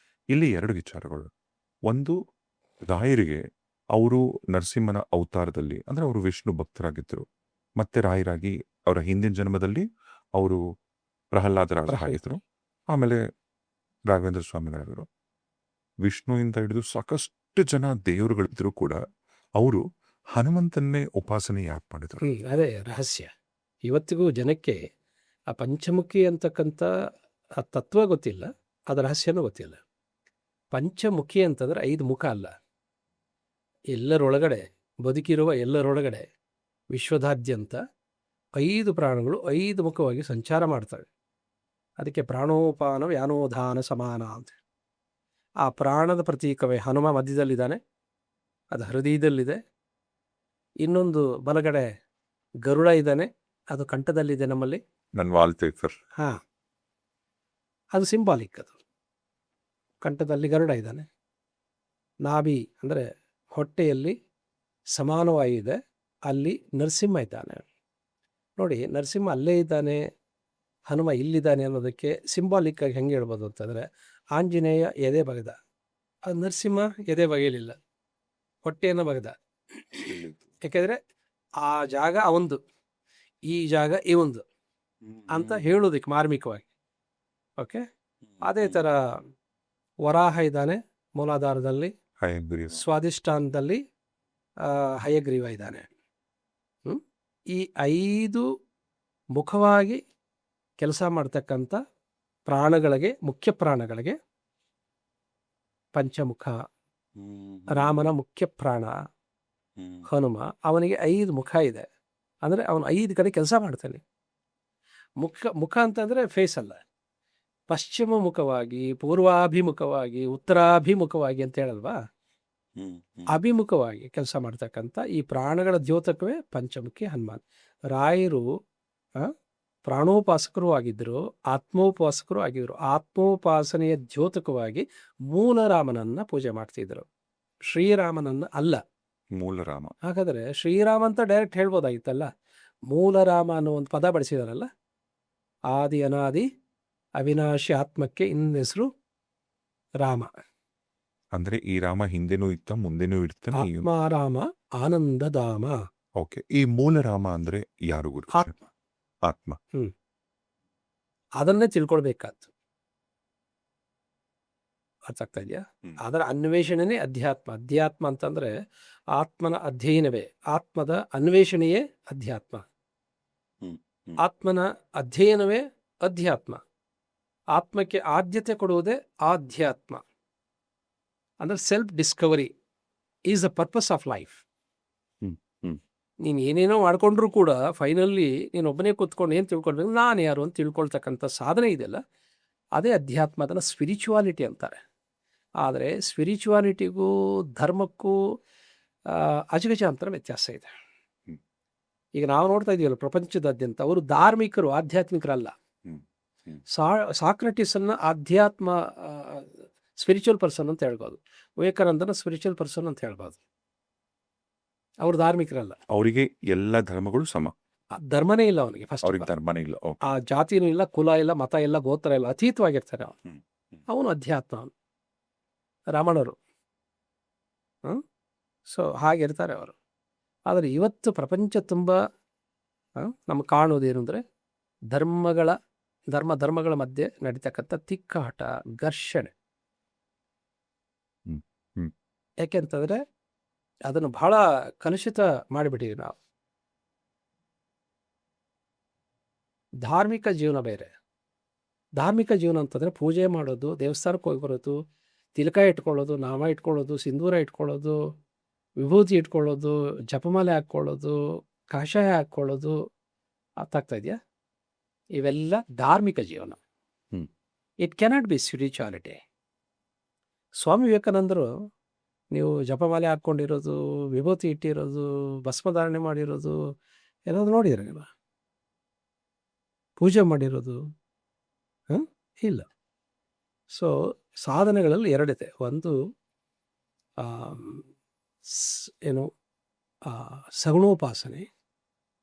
ಇಲ್ಲಿ 2 ವಿಚಾರಗಳು. ಒಂದು, ರಾಯರಿಗೆ ಅವರು ನರಸಿಂಹನ ಅವತಾರದಲ್ಲಿ, ಅಂದ್ರೆ ಅವರು ವಿಷ್ಣು ಭಕ್ತರಾಗಿದ್ದರು. ಮತ್ತೆ ರಾಯರಾಗಿ ಅವರ ಹಿಂದಿನ ಜನ್ಮದಲ್ಲಿ ಅವರು ಪ್ರಹ್ಲಾದರಾಗಿದ್ರು. ಆಮೇಲೆ ರಾಘವೇಂದ್ರ ಸ್ವಾಮಿಗಳಾದರು. ವಿಷ್ಣುವಿಂದ ಹಿಡಿದು ಸಾಕಷ್ಟು ಜನ ದೇವರುಗಳಿದ್ರು ಕೂಡ ಅವರು ಹನುಮಂತನ್ನೇ ಉಪಾಸನೆ ಯಾಕೆ ಮಾಡಿದ್ರು? ಅದೇ ರಹಸ್ಯ. ಇವತ್ತಿಗೂ ಜನಕ್ಕೆ ಆ ಪಂಚಮುಖಿ ಅಂತಕ್ಕಂಥ ಆ ತತ್ವ ಗೊತ್ತಿಲ್ಲ, ಅದರ ರಹಸ್ಯನೂ ಗೊತ್ತಿಲ್ಲ. ಪಂಚಮುಖಿ ಅಂತಂದ್ರೆ 5 ಮುಖ ಅಲ್ಲ. ಎಲ್ಲರೊಳಗಡೆ, ಬದುಕಿರುವ ಎಲ್ಲರೊಳಗಡೆ ವಿಶ್ವದಾದ್ಯಂತ 5 ಪ್ರಾಣಗಳು 5 ಮುಖವಾಗಿ ಸಂಚಾರ ಮಾಡ್ತವೆ. ಅದಕ್ಕೆ ಪ್ರಾಣೋಪಾನ ವ್ಯಾನೋಧಾನ ಸಮಾನ ಅಂತ. ಆ ಪ್ರಾಣದ ಪ್ರತೀಕವೇ ಹನುಮ ಮಧ್ಯದಲ್ಲಿದ್ದಾನೆ, ಅದು ಹೃದಯದಲ್ಲಿದೆ. ಇನ್ನೊಂದು ಬಲಗಡೆ ಗರುಡ ಇದ್ದಾನೆ, ಅದು ಕಂಠದಲ್ಲಿದೆ ನಮ್ಮಲ್ಲಿ. ನನ್ನ ವಾಲ್ತೇಕರ್. ಅದು ಸಿಂಬಾಲಿಕ್. ಅದು ಕಂಠದಲ್ಲಿ ಗರುಡ ಇದ್ದಾನೆ. ನಾಭಿ ಅಂದರೆ ಹೊಟ್ಟೆಯಲ್ಲಿ ಸಮಾನವಾಯು ಇದೆ, ಅಲ್ಲಿ ನರಸಿಂಹ ಇದ್ದಾನೆ. ನೋಡಿ, ನರಸಿಂಹ ಅಲ್ಲೇ ಇದ್ದಾನೆ, ಹನುಮ ಇಲ್ಲಿದ್ದಾನೆ ಅನ್ನೋದಕ್ಕೆ ಸಿಂಬಾಲಿಕ್ ಆಗಿ ಹೆಂಗೆ ಹೇಳ್ಬೋದು ಅಂತಂದರೆ, ಆಂಜನೇಯ ಎದೆ ಬಗೆದ, ಅದು ನರಸಿಂಹ ಎದೆ ಬಗೆಯಲಿಲ್ಲ, ಹೊಟ್ಟೆಯನ್ನು ಬಗೆದ. ಯಾಕೆಂದರೆ ಆ ಜಾಗ ಅವಂದು, ಈ ಜಾಗ ಇವಂದು ಅಂತ ಹೇಳೋದಕ್ಕೆ ಮಾರ್ಮಿಕವಾಗಿ. ಓಕೆ. ಅದೇ ಥರ ವರಾಹ ಇದ್ದಾನೆ ಮೂಲಾಧಾರದಲ್ಲಿ, ಸ್ವಾದಿಷ್ಠಾನದಲ್ಲಿ ಹಯಗ್ರೀವ ಇದ್ದಾನೆ. ಈ 5 ಮುಖವಾಗಿ ಕೆಲಸ ಮಾಡ್ತಕ್ಕಂಥ ಪ್ರಾಣಗಳಿಗೆ, ಮುಖ್ಯ ಪ್ರಾಣಗಳಿಗೆ ಪಂಚಮುಖ. ರಾಮನ ಮುಖ್ಯ ಪ್ರಾಣ ಹನುಮ ಅವನಿಗೆ 5 ಮುಖ ಇದೆ. ಅಂದರೆ ಅವನು 5 ಕಡೆ ಕೆಲಸ ಮಾಡ್ತಾನೆ. ಮುಖ ಅಂತಂದರೆ ಫೇಸ್ ಅಲ್ಲ, ಪಶ್ಚಿಮ ಮುಖವಾಗಿ, ಪೂರ್ವಾಭಿಮುಖವಾಗಿ, ಉತ್ತರಾಭಿಮುಖವಾಗಿ ಅಂತ ಹೇಳಲ್ವಾ, ಅಭಿಮುಖವಾಗಿ ಕೆಲಸ ಮಾಡ್ತಕ್ಕಂಥ ಈ ಪ್ರಾಣಗಳ ದ್ಯೋತಕವೇ ಪಂಚಮುಖಿ ಹನುಮಾನ್. ರಾಯರು ಪ್ರಾಣೋಪಾಸಕರು ಆಗಿದ್ದರು, ಆತ್ಮೋಪಾಸಕರು ಆಗಿದ್ದರು. ಆತ್ಮೋಪಾಸನೆಯ ದ್ಯೋತಕವಾಗಿ ಮೂಲರಾಮನನ್ನ ಪೂಜೆ ಮಾಡ್ತಿದ್ರು, ಶ್ರೀರಾಮನನ್ನ ಅಲ್ಲ. ಮೂಲರಾಮ. ಹಾಗಾದರೆ ಶ್ರೀರಾಮ ಅಂತ ಡೈರೆಕ್ಟ್ ಹೇಳ್ಬೋದಾಗಿತ್ತಲ್ಲ. ಮೂಲರಾಮ ಅನ್ನೋ ಒಂದು ಪದ ಬಳಸಿದಾರಲ್ಲ. ಆದಿ ಅನಾದಿ ಅವಿನಾಶಿ ಆತ್ಮಕ್ಕೆ ಇನ್ನ ಹೆಸರು ರಾಮ. ಅಂದ್ರೆ ಈ ರಾಮ ಹಿಂದೆನೂ ಇತ್ತ ಮುಂದೆನೂ ಇರ್ತಾನೆ. ಆತ್ಮಾರಾಮ ಆನಂದಧಾಮ. ಓಕೆ, ಈ ಮೂಲರಾಮ ಅಂದ್ರೆ ಯಾರು ಗುರು? ಆತ್ಮ. ಆತ್ಮ. ಅದನ್ನೇ ತಿಳ್ಕೊಳ್ಬೇಕಾದ್ದು. ಅರ್ಥ ಆಗ್ತಾ ಇದೆಯಾ? ಅದರ ಅನ್ವೇಷಣೆನೇ ಅಧ್ಯಾತ್ಮ. ಅಧ್ಯಾತ್ಮ ಅಂತಂದ್ರೆ ಆತ್ಮನ ಅಧ್ಯಯನವೇ, ಆತ್ಮದ ಅನ್ವೇಷಣೆಯೇ ಅಧ್ಯಾತ್ಮ. ಆತ್ಮನ ಅಧ್ಯಯನವೇ ಅಧ್ಯಾತ್ಮ. ಆತ್ಮಕ್ಕೆ ಆದ್ಯತೆ ಕೊಡುವುದೇ ಆಧ್ಯಾತ್ಮ. ಅಂದ್ರೆ self Discovery is the purpose of life. ನೀನು ಏನೇನೋ ಮಾಡ್ಕೊಂಡ್ರೂ ಕೂಡ ಫೈನಲಿ ನೀನು ಒಬ್ಬನೇ ಕೂತ್ಕೊಂಡು ಏನು ತಿಳ್ಕೊಳ್ಬೇಕು, ನಾನು ಯಾರು ಅಂತ ತಿಳ್ಕೊಳ್ತಕ್ಕಂಥ ಸಾಧನೆ ಇದೆಯಲ್ಲ, ಅದೇ ಅಧ್ಯಾತ್ಮ. ಅದನ್ನು ಸ್ಪಿರಿಚುವಾಲಿಟಿ ಅಂತಾರೆ. ಆದರೆ ಸ್ಪಿರಿಚುವಾಲಿಟಿಗೂ ಧರ್ಮಕ್ಕೂ ಅಜಗಜಾಂತರ ವ್ಯತ್ಯಾಸ ಇದೆ. ಈಗ ನಾವು ನೋಡ್ತಾ ಇದೀವಲ್ಲ ಪ್ರಪಂಚದಾದ್ಯಂತ, ಅವರು ಧಾರ್ಮಿಕರು, ಆಧ್ಯಾತ್ಮಿಕರಲ್ಲ. ಸಾಕ್ರಟಿಸನ್ನ ಆಧ್ಯಾತ್ಮ ಸ್ಪಿರಿಚುವಲ್ ಪರ್ಸನ್ ಅಂತ ಹೇಳ್ಬೋದು, ವಿವೇಕಾನಂದನ ಸ್ಪಿರಿಚುವಲ್ ಪರ್ಸನ್ ಅಂತ ಹೇಳ್ಬೋದು. ಅವರು ಧಾರ್ಮಿಕರಲ್ಲ. ಅವರಿಗೆ ಎಲ್ಲ ಧರ್ಮಗಳು ಸಮ. ಧರ್ಮನೇ ಇಲ್ಲ ಅವನಿಗೆ. ಫಸ್ಟ್ ಅವ್ರಿಗೆ ಧರ್ಮನೇ ಇಲ್ಲ. ಆ ಜಾತಿನೂ ಇಲ್ಲ, ಕುಲ ಇಲ್ಲ, ಮತ ಇಲ್ಲ, ಗೋತ್ರ ಇಲ್ಲ, ಅತೀತವಾಗಿರ್ತಾನೆ ಅವನು. ಅವನು ಅಧ್ಯಾತ್ಮ, ಅವನು ರಮಣರು. ಸೊ ಹಾಗಿರ್ತಾರೆ ಅವರು. ಆದರೆ ಇವತ್ತು ಪ್ರಪಂಚ ತುಂಬ ನಮ್ಗೆ ಕಾಣೋದೇನು ಅಂದರೆ ಧರ್ಮಗಳ ಮಧ್ಯೆ ನಡೀತಕ್ಕಂಥ ತಿಕ್ಕಾಟ, ಘರ್ಷಣೆ. ಯಾಕೆಂತಂದರೆ ಅದನ್ನು ಬಹಳ ಕಲುಷಿತ ಮಾಡಿಬಿಟ್ಟಿವಿ ನಾವು. ಧಾರ್ಮಿಕ ಜೀವನ ಬೇರೆ. ಧಾರ್ಮಿಕ ಜೀವನ ಅಂತಂದರೆ ಪೂಜೆ ಮಾಡೋದು, ದೇವಸ್ಥಾನಕ್ಕೆ ಹೋಗಿ ಬರೋದು, ತಿಲಕ ಇಟ್ಕೊಳ್ಳೋದು, ನಾಮ ಇಟ್ಕೊಳ್ಳೋದು, ಸಿಂಧೂರ ಇಟ್ಕೊಳ್ಳೋದು, ವಿಭೂತಿ ಇಟ್ಕೊಳ್ಳೋದು, ಜಪಮಾಲೆ ಹಾಕ್ಕೊಳ್ಳೋದು, ಕಾಷಾಯ ಹಾಕ್ಕೊಳ್ಳೋದು. ಅರ್ಥಾಗ್ತಾ ಇದೆಯಾ? ಇವೆಲ್ಲ ಧಾರ್ಮಿಕ ಜೀವನ. It cannot be spirituality. Swami ವಿವೇಕಾನಂದರು ನೀವು ಜಪಮಾಲೆ ಹಾಕ್ಕೊಂಡಿರೋದು, ವಿಭೂತಿ ಇಟ್ಟಿರೋದು, ಭಸ್ಮಧಾರಣೆ ಮಾಡಿರೋದು ಏನಾದ್ರು ನೋಡಿದ್ರೆ ನೀವು? ಪೂಜೆ ಮಾಡಿರೋದು ಇಲ್ಲ. ಸೊ ಸಾಧನೆಗಳಲ್ಲಿ ಎರಡಿದೆ. ಒಂದು ಏನು ಸಗುಣೋಪಾಸನೆ.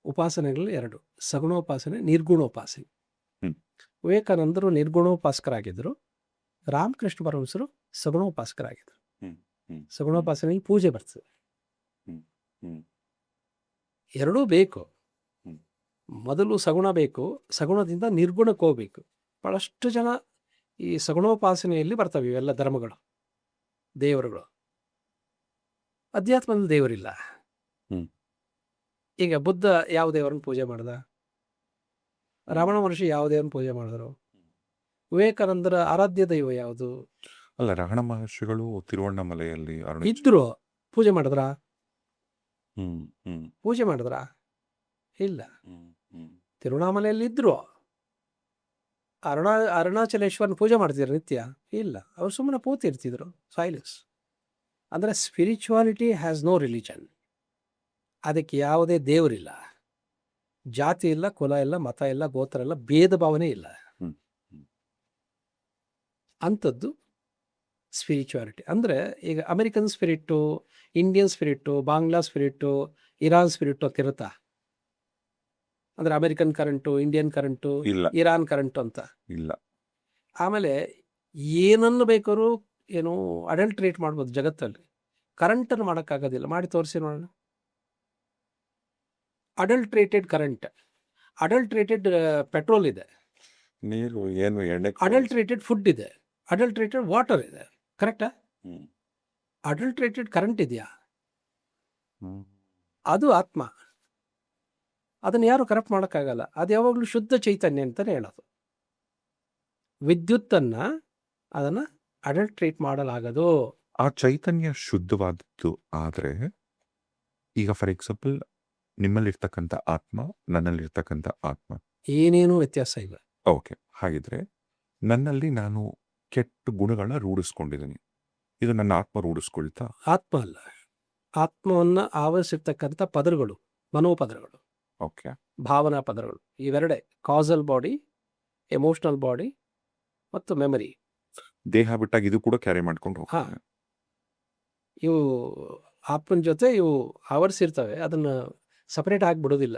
ಉಪಾಸನೆಗಳಲ್ಲಿ ಎರಡು: ಸಗುಣೋಪಾಸನೆ, ನಿರ್ಗುಣೋಪಾಸನೆ. ವಿವೇಕಾನಂದರು ನಿರ್ಗುಣೋಪಾಸಕರಾಗಿದ್ದರು, ರಾಮಕೃಷ್ಣ ಪರಮಹಂಸರು ಸಗುಣೋಪಾಸಕರಾಗಿದ್ದರು. ಸಗುಣೋಪಾಸನೆಯಲ್ಲಿ ಪೂಜೆ ಬರ್ತದೆ. ಎರಡೂ ಬೇಕು. ಮೊದಲು ಸಗುಣ ಬೇಕು, ಸಗುಣದಿಂದ ನಿರ್ಗುಣಕ್ಕೆ ಹೋಗ್ಬೇಕು. ಭಾಳಷ್ಟು ಜನ ಈ ಸಗುಣೋಪಾಸನೆಯಲ್ಲಿ ಬರ್ತವೆ ಇವೆಲ್ಲ ಧರ್ಮಗಳು, ದೇವರುಗಳು. ಅಧ್ಯಾತ್ಮದಲ್ಲಿ ದೇವರಿಲ್ಲ. ಈಗ ಬುದ್ಧ ಯಾವ ದೇವರನ್ನು ಪೂಜೆ ಮಾಡ್ದ? ರಮಣ ಮಹರ್ಷಿ ಯಾವ ದೇವರನ್ನು ಪೂಜೆ ಮಾಡಿದ್ರು? ವಿವೇಕಾನಂದರ ಆರಾಧ್ಯ ದೈವ ಯಾವುದು? ಅಲ್ಲ, ರಮಣ ಮಹರ್ಷಿಗಳು ತಿರುವಣ್ಣಾಮಲೆಯಲ್ಲಿ ಇದ್ರು, ಪೂಜೆ ಮಾಡಿದ್ರ? ಪೂಜೆ ಮಾಡಿದ್ರ? ಇಲ್ಲ. ತಿರುವಣ್ಣಾಮಲೆಯಲ್ಲಿ ಇದ್ರು. ಅರುಣಾಚಲೇಶ್ವರನ ಪೂಜೆ ಮಾಡ್ತಿದ್ರು ನಿತ್ಯ? ಇಲ್ಲ. ಅವ್ರು ಸುಮ್ಮನೆ ಕೂತಿರ್ತಿದ್ರು, ಸೈಲೆನ್ಸ್. ಅಂದರೆ ಸ್ಪಿರಿಚುವಾಲಿಟಿ ಹ್ಯಾಸ್ ನೋ ರಿಲಿಜನ್. ಅದಕ್ಕೆ ಯಾವುದೇ ದೇವರಿಲ್ಲ, ಜಾತಿ ಇಲ್ಲ, ಕುಲ ಇಲ್ಲ, ಮತ ಇಲ್ಲ, ಗೋತ್ರ ಇಲ್ಲ, ಭೇದ ಭಾವನೆ ಇಲ್ಲ. ಅಂಥದ್ದು ಸ್ಪಿರಿಚುವಾಲಿಟಿ. ಅಂದರೆ ಈಗ ಅಮೆರಿಕನ್ ಸ್ಪಿರಿಟ್ಟು, ಇಂಡಿಯನ್ ಸ್ಪಿರಿಟ್ಟು, ಬಾಂಗ್ಲಾ ಸ್ಪಿರಿಟ್ಟು, ಇರಾನ್ ಸ್ಪಿರಿಟ್ಟು ಅಂತ ಇರುತ್ತಾ? ಅಂದರೆ American current, Indian current, Iran current ಅಂತ ಇಲ್ಲ. ಆಮೇಲೆ ಏನನ್ನು ಬೇಕಾದ್ರೂ ಏನು ಅಡಲ್ಟ್ರೇಟ್ ಮಾಡ್ಬೋದು ಜಗತ್ತಲ್ಲಿ. ಕರೆಂಟನ್ನು ಮಾಡೋಕ್ಕಾಗೋದಿಲ್ಲ. ಮಾಡಿ ತೋರಿಸಿ ನೋಡೋಣ. ಅಡಲ್ಟ್ರೇಟೆಡ್ ಕರೆಂಟ್, ಅಡಲ್ಟ್ರೇಟೆಡ್ ಪೆಟ್ರೋಲ್ ಇದೆ, ನೀರು ಏನು ಎಣ್ಣೆ, ಅಡಲ್ಟ್ರೇಟೆಡ್ ಫುಡ್ ಇದೆ, ಅಡಲ್ಟ್ರೇಟೆಡ್ ವಾಟರ್ ಇದೆ. ಕರೆಕ್ಟಾ? ಅಡಲ್ಟ್ರೇಟೆಡ್ ಕರೆಂಟ್ ಇದೆಯಾ? ಅದು ಆತ್ಮ. ಅದನ್ನು ಯಾರು ಕರಪ್ಟ್ ಮಾಡೋಕ್ಕಾಗಲ್ಲ. ಅದು ಯಾವಾಗಲೂ ಶುದ್ಧ ಚೈತನ್ಯ ಅಂತಲೇ ಹೇಳೋದು. ವಿದ್ಯುತ್ತನ್ನು ಅದನ್ನು ಅಡಲ್ಟ್ರೇಟ್ ಮಾಡಲಾಗದು. ಆ ಚೈತನ್ಯ ಶುದ್ಧವಾದದ್ದು ಆದರೆ ಈಗ ಫಾರ್ ಎಕ್ಸಾಂಪಲ್ ನಿಮ್ಮಲ್ಲಿರ್ತಕ್ಕಂಥ ಆತ್ಮ, ನನ್ನಲ್ಲಿರ್ತಕ್ಕಂಥ ಆತ್ಮ. ಏನೇನೂ ವ್ಯತ್ಯಾಸ ಇಲ್ಲ. ಓಕೆ. ಹಾಗಿದ್ರೆ ನನ್ನಲ್ಲಿ ನಾನು ಕೆಟ್ಟ ಗುಣಗಳನ್ನ ರೂಢಿಸ್ಕೊಂಡಿದ್ದೀನಿ. ಇದು ನನ್ನ ಆತ್ಮ ರೂಢಿಸ್ಕೊಳ್ತಾ? ಆತ್ಮ ಅಲ್ಲ, ಆತ್ಮವನ್ನು ಆವರಿಸಿರ್ತಕ್ಕಂಥ ಪದರಗಳು, ಮನೋಪದರಗಳು, ಓಕೆ. ಭಾವನಾ ಪದರಗಳು, ಇವೆರಡೇ. ಕಾಸಲ್ ಬಾಡಿ, ಎಮೋಷನಲ್ ಬಾಡಿ ಮತ್ತು ಮೆಮರಿ. ದೇಹ ಬಿಟ್ಟಾಗ ಇದು ಕೂಡ ಕ್ಯಾರಿ ಮಾಡ್ಕೊಂಡು ಹಾ. ಹೋಗ್ತದೆ. ಇವು ಆತ್ಮನ ಜೊತೆ ಇವು ಆವರಿಸಿರ್ತವೆ, ಅದನ್ನು ಸಪರೇಟ್ ಆಗಿಬಿಡೋದಿಲ್ಲ.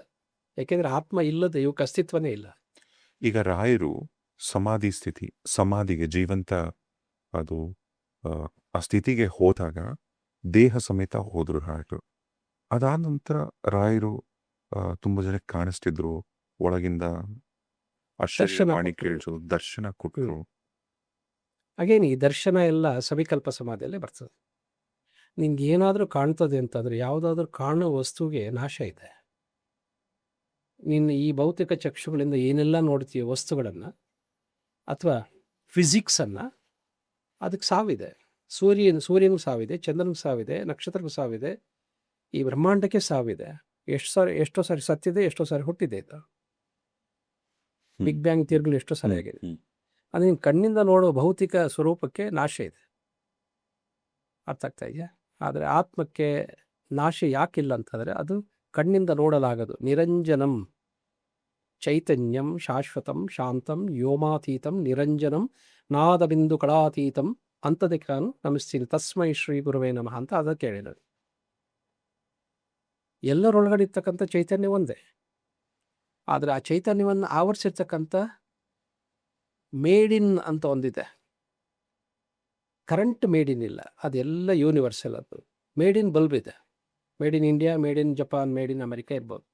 ಯಾಕೆಂದರೆ ಆತ್ಮ ಇಲ್ಲದೆ ಇವಕ್ಕೆ ಅಸ್ತಿತ್ವನೇ ಇಲ್ಲ. ಈಗ ರಾಯರು ಸಮಾಧಿ ಸ್ಥಿತಿ, ಸಮಾಧಿಗೆ ಜೀವಂತ ಅದು ಆ ಸ್ಥಿತಿಗೆ ಹೋದಾಗ ದೇಹ ಸಮೇತ ಹೋದ್ರು ರಾಯರು. ಅದಾದ ನಂತರ ರಾಯರು ತುಂಬ ಜನಕ್ಕೆ ಕಾಣಿಸ್ತಿದ್ರು, ಒಳಗಿಂದ ಆಶ್ಚರ್ಯವಾಣಿ ಕೊಟ್ರು. ಕೇಳಿಸೋದು, ದರ್ಶನ ಕೊಟ್ಟರು. ಹಾಗೇನು ಈ ದರ್ಶನ ಎಲ್ಲ ಸವಿಕಲ್ಪ ಸಮಾಧಿಯಲ್ಲೇ ಬರ್ತದೆ. ನಿನ್ಗೆ ಏನಾದರೂ ಕಾಣ್ತದೆ ಅಂತಂದರೆ, ಯಾವುದಾದ್ರೂ ಕಾಣುವ ವಸ್ತುವಿಗೆ ನಾಶ ಇದೆ. ನೀನು ಈ ಭೌತಿಕ ಚಕ್ಷುಗಳಿಂದ ಏನೆಲ್ಲ ನೋಡ್ತೀಯ ವಸ್ತುಗಳನ್ನು ಅಥವಾ ಫಿಸಿಕ್ಸನ್ನು, ಅದಕ್ಕೆ ಸಾವಿದೆ. ಸೂರ್ಯನಿಗೂ ಸಾವಿದೆ, ಚಂದ್ರನಿಗೆ ಸಾವಿದೆ, ನಕ್ಷತ್ರಕ್ಕೂ ಸಾವಿದೆ, ಈ ಬ್ರಹ್ಮಾಂಡಕ್ಕೆ ಸಾವಿದೆ. ಎಷ್ಟೋ ಸಾರಿ ಸತ್ತಿದೆ, ಎಷ್ಟೋ ಸಾರಿ ಹುಟ್ಟಿದೆ. ಇದು ಬಿಗ್ ಬ್ಯಾಂಗ್ ಥಿಯರಿಗಳು ಎಷ್ಟೋ ಸಾರಿ ಆಗಿದೆ. ಅದು ನೀನು ಕಣ್ಣಿಂದ ನೋಡೋ ಭೌತಿಕ ಸ್ವರೂಪಕ್ಕೆ ನಾಶ ಇದೆ. ಅರ್ಥ ಆಗ್ತಾ ಇದೆಯಾ? ಆದರೆ ಆತ್ಮಕ್ಕೆ ನಾಶ ಯಾಕಿಲ್ಲ ಅಂತಂದರೆ, ಅದು ಕಣ್ಣಿಂದ ನೋಡಲಾಗದು. ನಿರಂಜನಂ ಚೈತನ್ಯಂ ಶಾಶ್ವತಂ ಶಾಂತಂ ವ್ಯೋಮಾತೀತಂ ನಿರಂಜನಂ ನಾದಬಿಂದು ಕಳಾತೀತಂ ಅಂಥದಕ್ಕೆ ನಾನು ನಮಿಸ್ತೀನಿ. ತಸ್ಮೈ ಶ್ರೀ ಗುರುವೇ ನಮಃ ಅಂತ ಅದಕ್ಕೆ ಹೇಳಿರೋದು. ಎಲ್ಲರೊಳಗಡೆ ಇರ್ತಕ್ಕಂಥ ಚೈತನ್ಯ ಒಂದೇ. ಆದರೆ ಆ ಚೈತನ್ಯವನ್ನು ಆವರಿಸಿರ್ತಕ್ಕಂಥ ಮೇಡ್ ಇನ್ ಅಂತ ಒಂದಿದೆ. ಕರೆಂಟ್ ಮೇಡ್ ಇನ್ ಇಲ್ಲ, ಅದೆಲ್ಲ ಯೂನಿವರ್ಸಲ್. ಅದು ಮೇಡ್ ಇನ್ ಬಲ್ಬ್ ಇದೆ. Made in India, made in Japan, made in America ಇರ್ಬೋದು.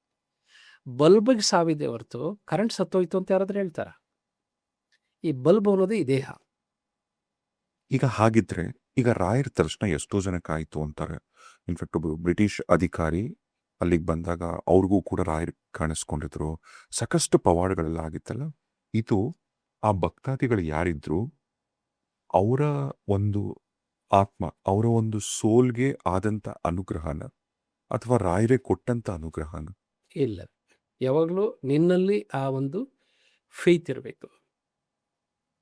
ಬಲ್ಬಿಗೆ ಸಾವಿದೆ ಹೊರತು ಕರೆಂಟ್ ಸತ್ತೋಯ್ತು ಅಂತ ಯಾರಾದ್ರೂ ಹೇಳ್ತಾರ? ಈ ಬಲ್ಬ್ ಅನ್ನೋದು ಈ ದೇಹ. ಈಗ ಹಾಗಿದ್ರೆ ಈಗ ರಾಯರ ದರ್ಶನ ಎಷ್ಟೋ ಜನಕ್ಕಾಯಿತು ಅಂತಾರೆ. ಇನ್ಫ್ಯಾಕ್ಟ್ ಒಬ್ಬ ಬ್ರಿಟಿಷ್ ಅಧಿಕಾರಿ ಅಲ್ಲಿಗೆ ಬಂದಾಗ ಅವ್ರಿಗೂ ಕೂಡ ರಾಯರು ಕಾಣಿಸ್ಕೊಂಡಿದ್ರು. ಸಾಕಷ್ಟು ಪವಾಡಗಳೆಲ್ಲ ಆಗಿತ್ತಲ್ಲ. ಇದು ಆ ಭಕ್ತಾದಿಗಳು ಯಾರಿದ್ರು ಅವರ ಒಂದು ಆತ್ಮ, ಅವರ ಒಂದು ಸೋಲ್ಗೆ ಆದಂಥ ಅನುಗ್ರಹನ ಅಥವಾ ರಾಯರೇ ಕೊಟ್ಟಂಥ ಅನುಗ್ರಹನ? ಇಲ್ಲ, ಯಾವಾಗಲೂ ನಿನ್ನಲ್ಲಿ ಆ ಒಂದು ಫೇತ್ ಇರಬೇಕು.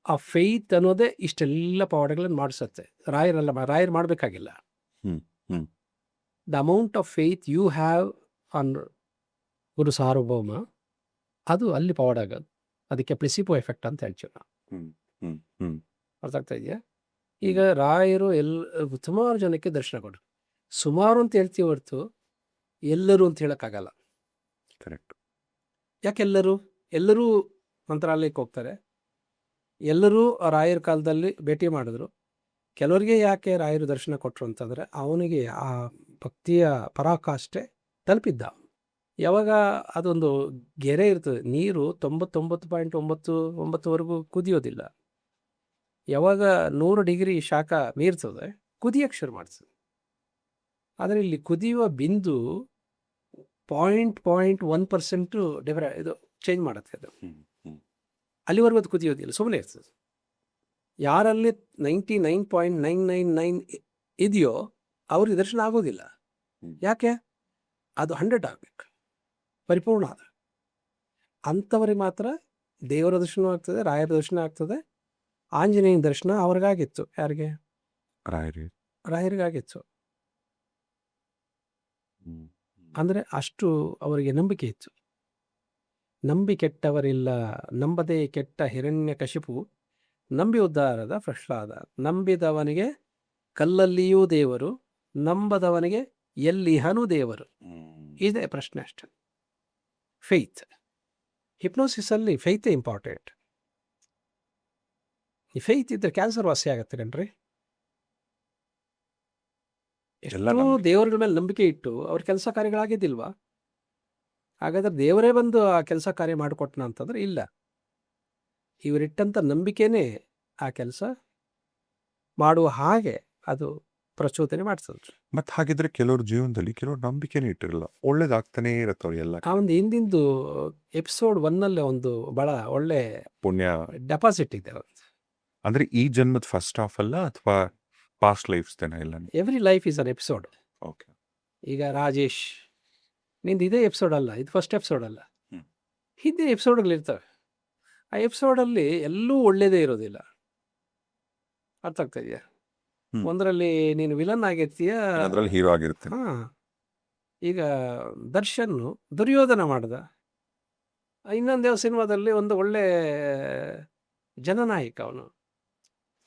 ಆ ಫೇತ್ ಅನ್ನೋದೇ ಇಷ್ಟೆಲ್ಲ ಪವಾಡಗಳನ್ನು ಮಾಡಿಸುತ್ತೆ. ರಾಯರು ಮಾಡಬೇಕಾಗಿಲ್ಲ. The amount of faith you have on guru Sarvabhauma, ಅದು ಅಲ್ಲಿ ಪವಾಡ ಆಗೋದು. ಅದಕ್ಕೆ ಪ್ಲೆಸಿಬೋ ಎಫೆಕ್ಟ್ ಅಂತ ಹೇಳ್ತೀವಿ ನಾವು. ಅರ್ಥ ಆಗ್ತಾ ಇದೆಯಾ? ಈಗ ರಾಯರು ಸುಮಾರು ಜನಕ್ಕೆ ದರ್ಶನ ಕೊಟ್ಟರು. ಸುಮಾರು ಅಂತ ಹೇಳ್ತೀವಿ ಹೊರತು ಎಲ್ಲರೂ ಅಂತ ಹೇಳೋಕ್ಕಾಗಲ್ಲ. ಕರೆಕ್ಟ್. ಯಾಕೆಲ್ಲರೂ? ಎಲ್ಲರೂ ಮಂತ್ರಾಲಯಕ್ಕೆ ಹೋಗ್ತಾರೆ, ಎಲ್ಲರೂ ರಾಯರ ಕಾಲದಲ್ಲಿ ಭೇಟಿ ಮಾಡಿದ್ರು. ಕೆಲವರಿಗೆ ಯಾಕೆ ರಾಯರು ದರ್ಶನ ಕೊಟ್ಟರು ಅಂತಂದರೆ, ಅವನಿಗೆ ಆ ಭಕ್ತಿಯ ಪರಾಕಾಷ್ಠೆ ತಲುಪಿದ್ದ. ಯಾವಾಗ ಅದೊಂದು ಗೆರೆ ಇರ್ತದೆ, ನೀರು 99.99ವರೆಗೂ ಕುದಿಯೋದಿಲ್ಲ. ಯಾವಾಗ 100 ಡಿಗ್ರಿ ಶಾಖ ಮೀರ್ತದೆ, ಕುದಿಯಕ್ಕೆ ಶುರು ಮಾಡ್ತದೆ. ಆದರೆ ಇಲ್ಲಿ ಕುದಿಯುವ ಬಿಂದು 0.1% ಇದು ಚೇಂಜ್ ಮಾಡುತ್ತೆ. ಅದು ಅಲ್ಲಿವರೆಗೂ ಅದು ಕುದಿಯೋದಿಲ್ಲ, ಸುಮ್ಮನೆ ಇರ್ತದೆ. ಯಾರಲ್ಲಿ 99.999 ಇದೆಯೋ ಅವ್ರಿಗೆ ದರ್ಶನ ಆಗೋದಿಲ್ಲ. ಯಾಕೆ? ಅದು 100 ಆಗಬೇಕು, ಪರಿಪೂರ್ಣ ಆದ. ಅಂಥವ್ರಿಗೆ ಮಾತ್ರ ದೇವರ ದರ್ಶನ ಆಗ್ತದೆ, ರಾಯರ ದರ್ಶನ ಆಗ್ತದೆ. ಆಂಜನೇಯನ ದರ್ಶನ ಅವ್ರಿಗಾಗಿತ್ತು. ಯಾರಿಗೆ? ರಾಯರಿಗಾಗಿತ್ತು. ಅಂದರೆ ಅಷ್ಟು ಅವರಿಗೆ ನಂಬಿಕೆ ಇತ್ತು. ನಂಬಿ ಕೆಟ್ಟವರಿಲ್ಲ, ನಂಬದೇ ಕೆಟ್ಟ ಹಿರಣ್ಯಕಶಿಪು, ನಂಬಿ ಉದ್ಧಾರದ ಪ್ರಹ್ಲಾದ. ನಂಬಿದವನಿಗೆ ಕಲ್ಲಲ್ಲಿಯೂ ದೇವರು, ನಂಬದವನಿಗೆ ಎಲ್ಲಿಹನು ದೇವರು. ಇದೇ ಪ್ರಶ್ನೆ ಅಷ್ಟೆ. ಫೇತ್. ಹಿಪ್ನೋಸಿಸಲ್ಲಿ ಫೇತೇ ಇಂಪಾರ್ಟೆಂಟ್. ಈ ಫೇತ್ ಇದ್ದರೆ ಕ್ಯಾನ್ಸರ್ ವಾಸಿ ಆಗತ್ತೆ ಕಣ್ರಿ. ಎಷ್ಟೋ ದೇವರುಗಳ ಮೇಲೆ ನಂಬಿಕೆ ಇಟ್ಟು ಅವ್ರ ಕೆಲಸ ಕಾರ್ಯಗಳಾಗಿದ್ದಿಲ್ವಾ? ಹಾಗಾದ್ರೆ ದೇವರೇ ಬಂದು ಆ ಕೆಲಸ ಕಾರ್ಯ ಮಾಡಿಕೊಟ್ನ ಅಂತಂದ್ರೆ ಇಲ್ಲ. ಇವರಿಟ್ಟಂಥ ನಂಬಿಕೆನೇ ಆ ಕೆಲಸ ಮಾಡುವ ಹಾಗೆ ಅದು ಪ್ರಚೋದನೆ ಮಾಡ್ತದೆ. ಮತ್ತೆ ಹಾಗಿದ್ರೆ ಕೆಲವ್ರ ಜೀವನದಲ್ಲಿ ಕೆಲವ್ರು ನಂಬಿಕೆನೇ ಇಟ್ಟಿರಲ್ಲ, ಒಳ್ಳೇದಾಗ್ತಾನೇ ಇರತ್ತವ್ರು ಎಲ್ಲ. ಆ ಒಂದು ಹಿಂದಿಂದು ಎಪಿಸೋಡ್ 1 ಒಂದು ಬಹಳ ಒಳ್ಳೆ ಪುಣ್ಯ ಡೆಪಾಸಿಟ್ ಇದೆ. ಅಂದ್ರೆ ಈ ಜನ್ಮದ ಫಸ್ಟ್ ಹಾಫ್ ಅಲ್ಲ ಅಥವಾ ಪಾಸ್ಟ್ ಲೈಫ್ಸ್ ಇಲ್ಲ? Every life is an episode. Okay. ಈಗ ರಾಜೇಶ್, ನಿಂದು ಇದೇ ಎಪಿಸೋಡ್ ಅಲ್ಲ, ಇದು ಫಸ್ಟ್ ಎಪಿಸೋಡ್ ಅಲ್ಲ, ಹ್ಮ್. ಹಿಂದೆ ಎಪಿಸೋಡ್ಗಳಿರ್ತವೆ. ಆ ಎಪಿಸೋಡಲ್ಲಿ ಎಲ್ಲೂ ಒಳ್ಳೇದೇ ಇರೋದಿಲ್ಲ. ಅರ್ಥ ಆಗ್ತಾ ಇದೆಯಾ? ಹ್ಮ್. ಒಂದರಲ್ಲಿ ನೀನು ವಿಲನ್ ಆಗಿರ್ತೀಯ. ಅದ್ರಲ್ಲಿ ಹೀರೋ ಆಗಿರುತ್ತೆ. ಹಾ, ಈಗ ದರ್ಶನ್ ದುರ್ಯೋಧನ ಮಾಡ್ದ, ಇನ್ನೊಂದೇ ಸಿನಿಮಾದಲ್ಲಿ ಒಂದು ಒಳ್ಳೆ ಜನನಾಯಕ ಅವನು,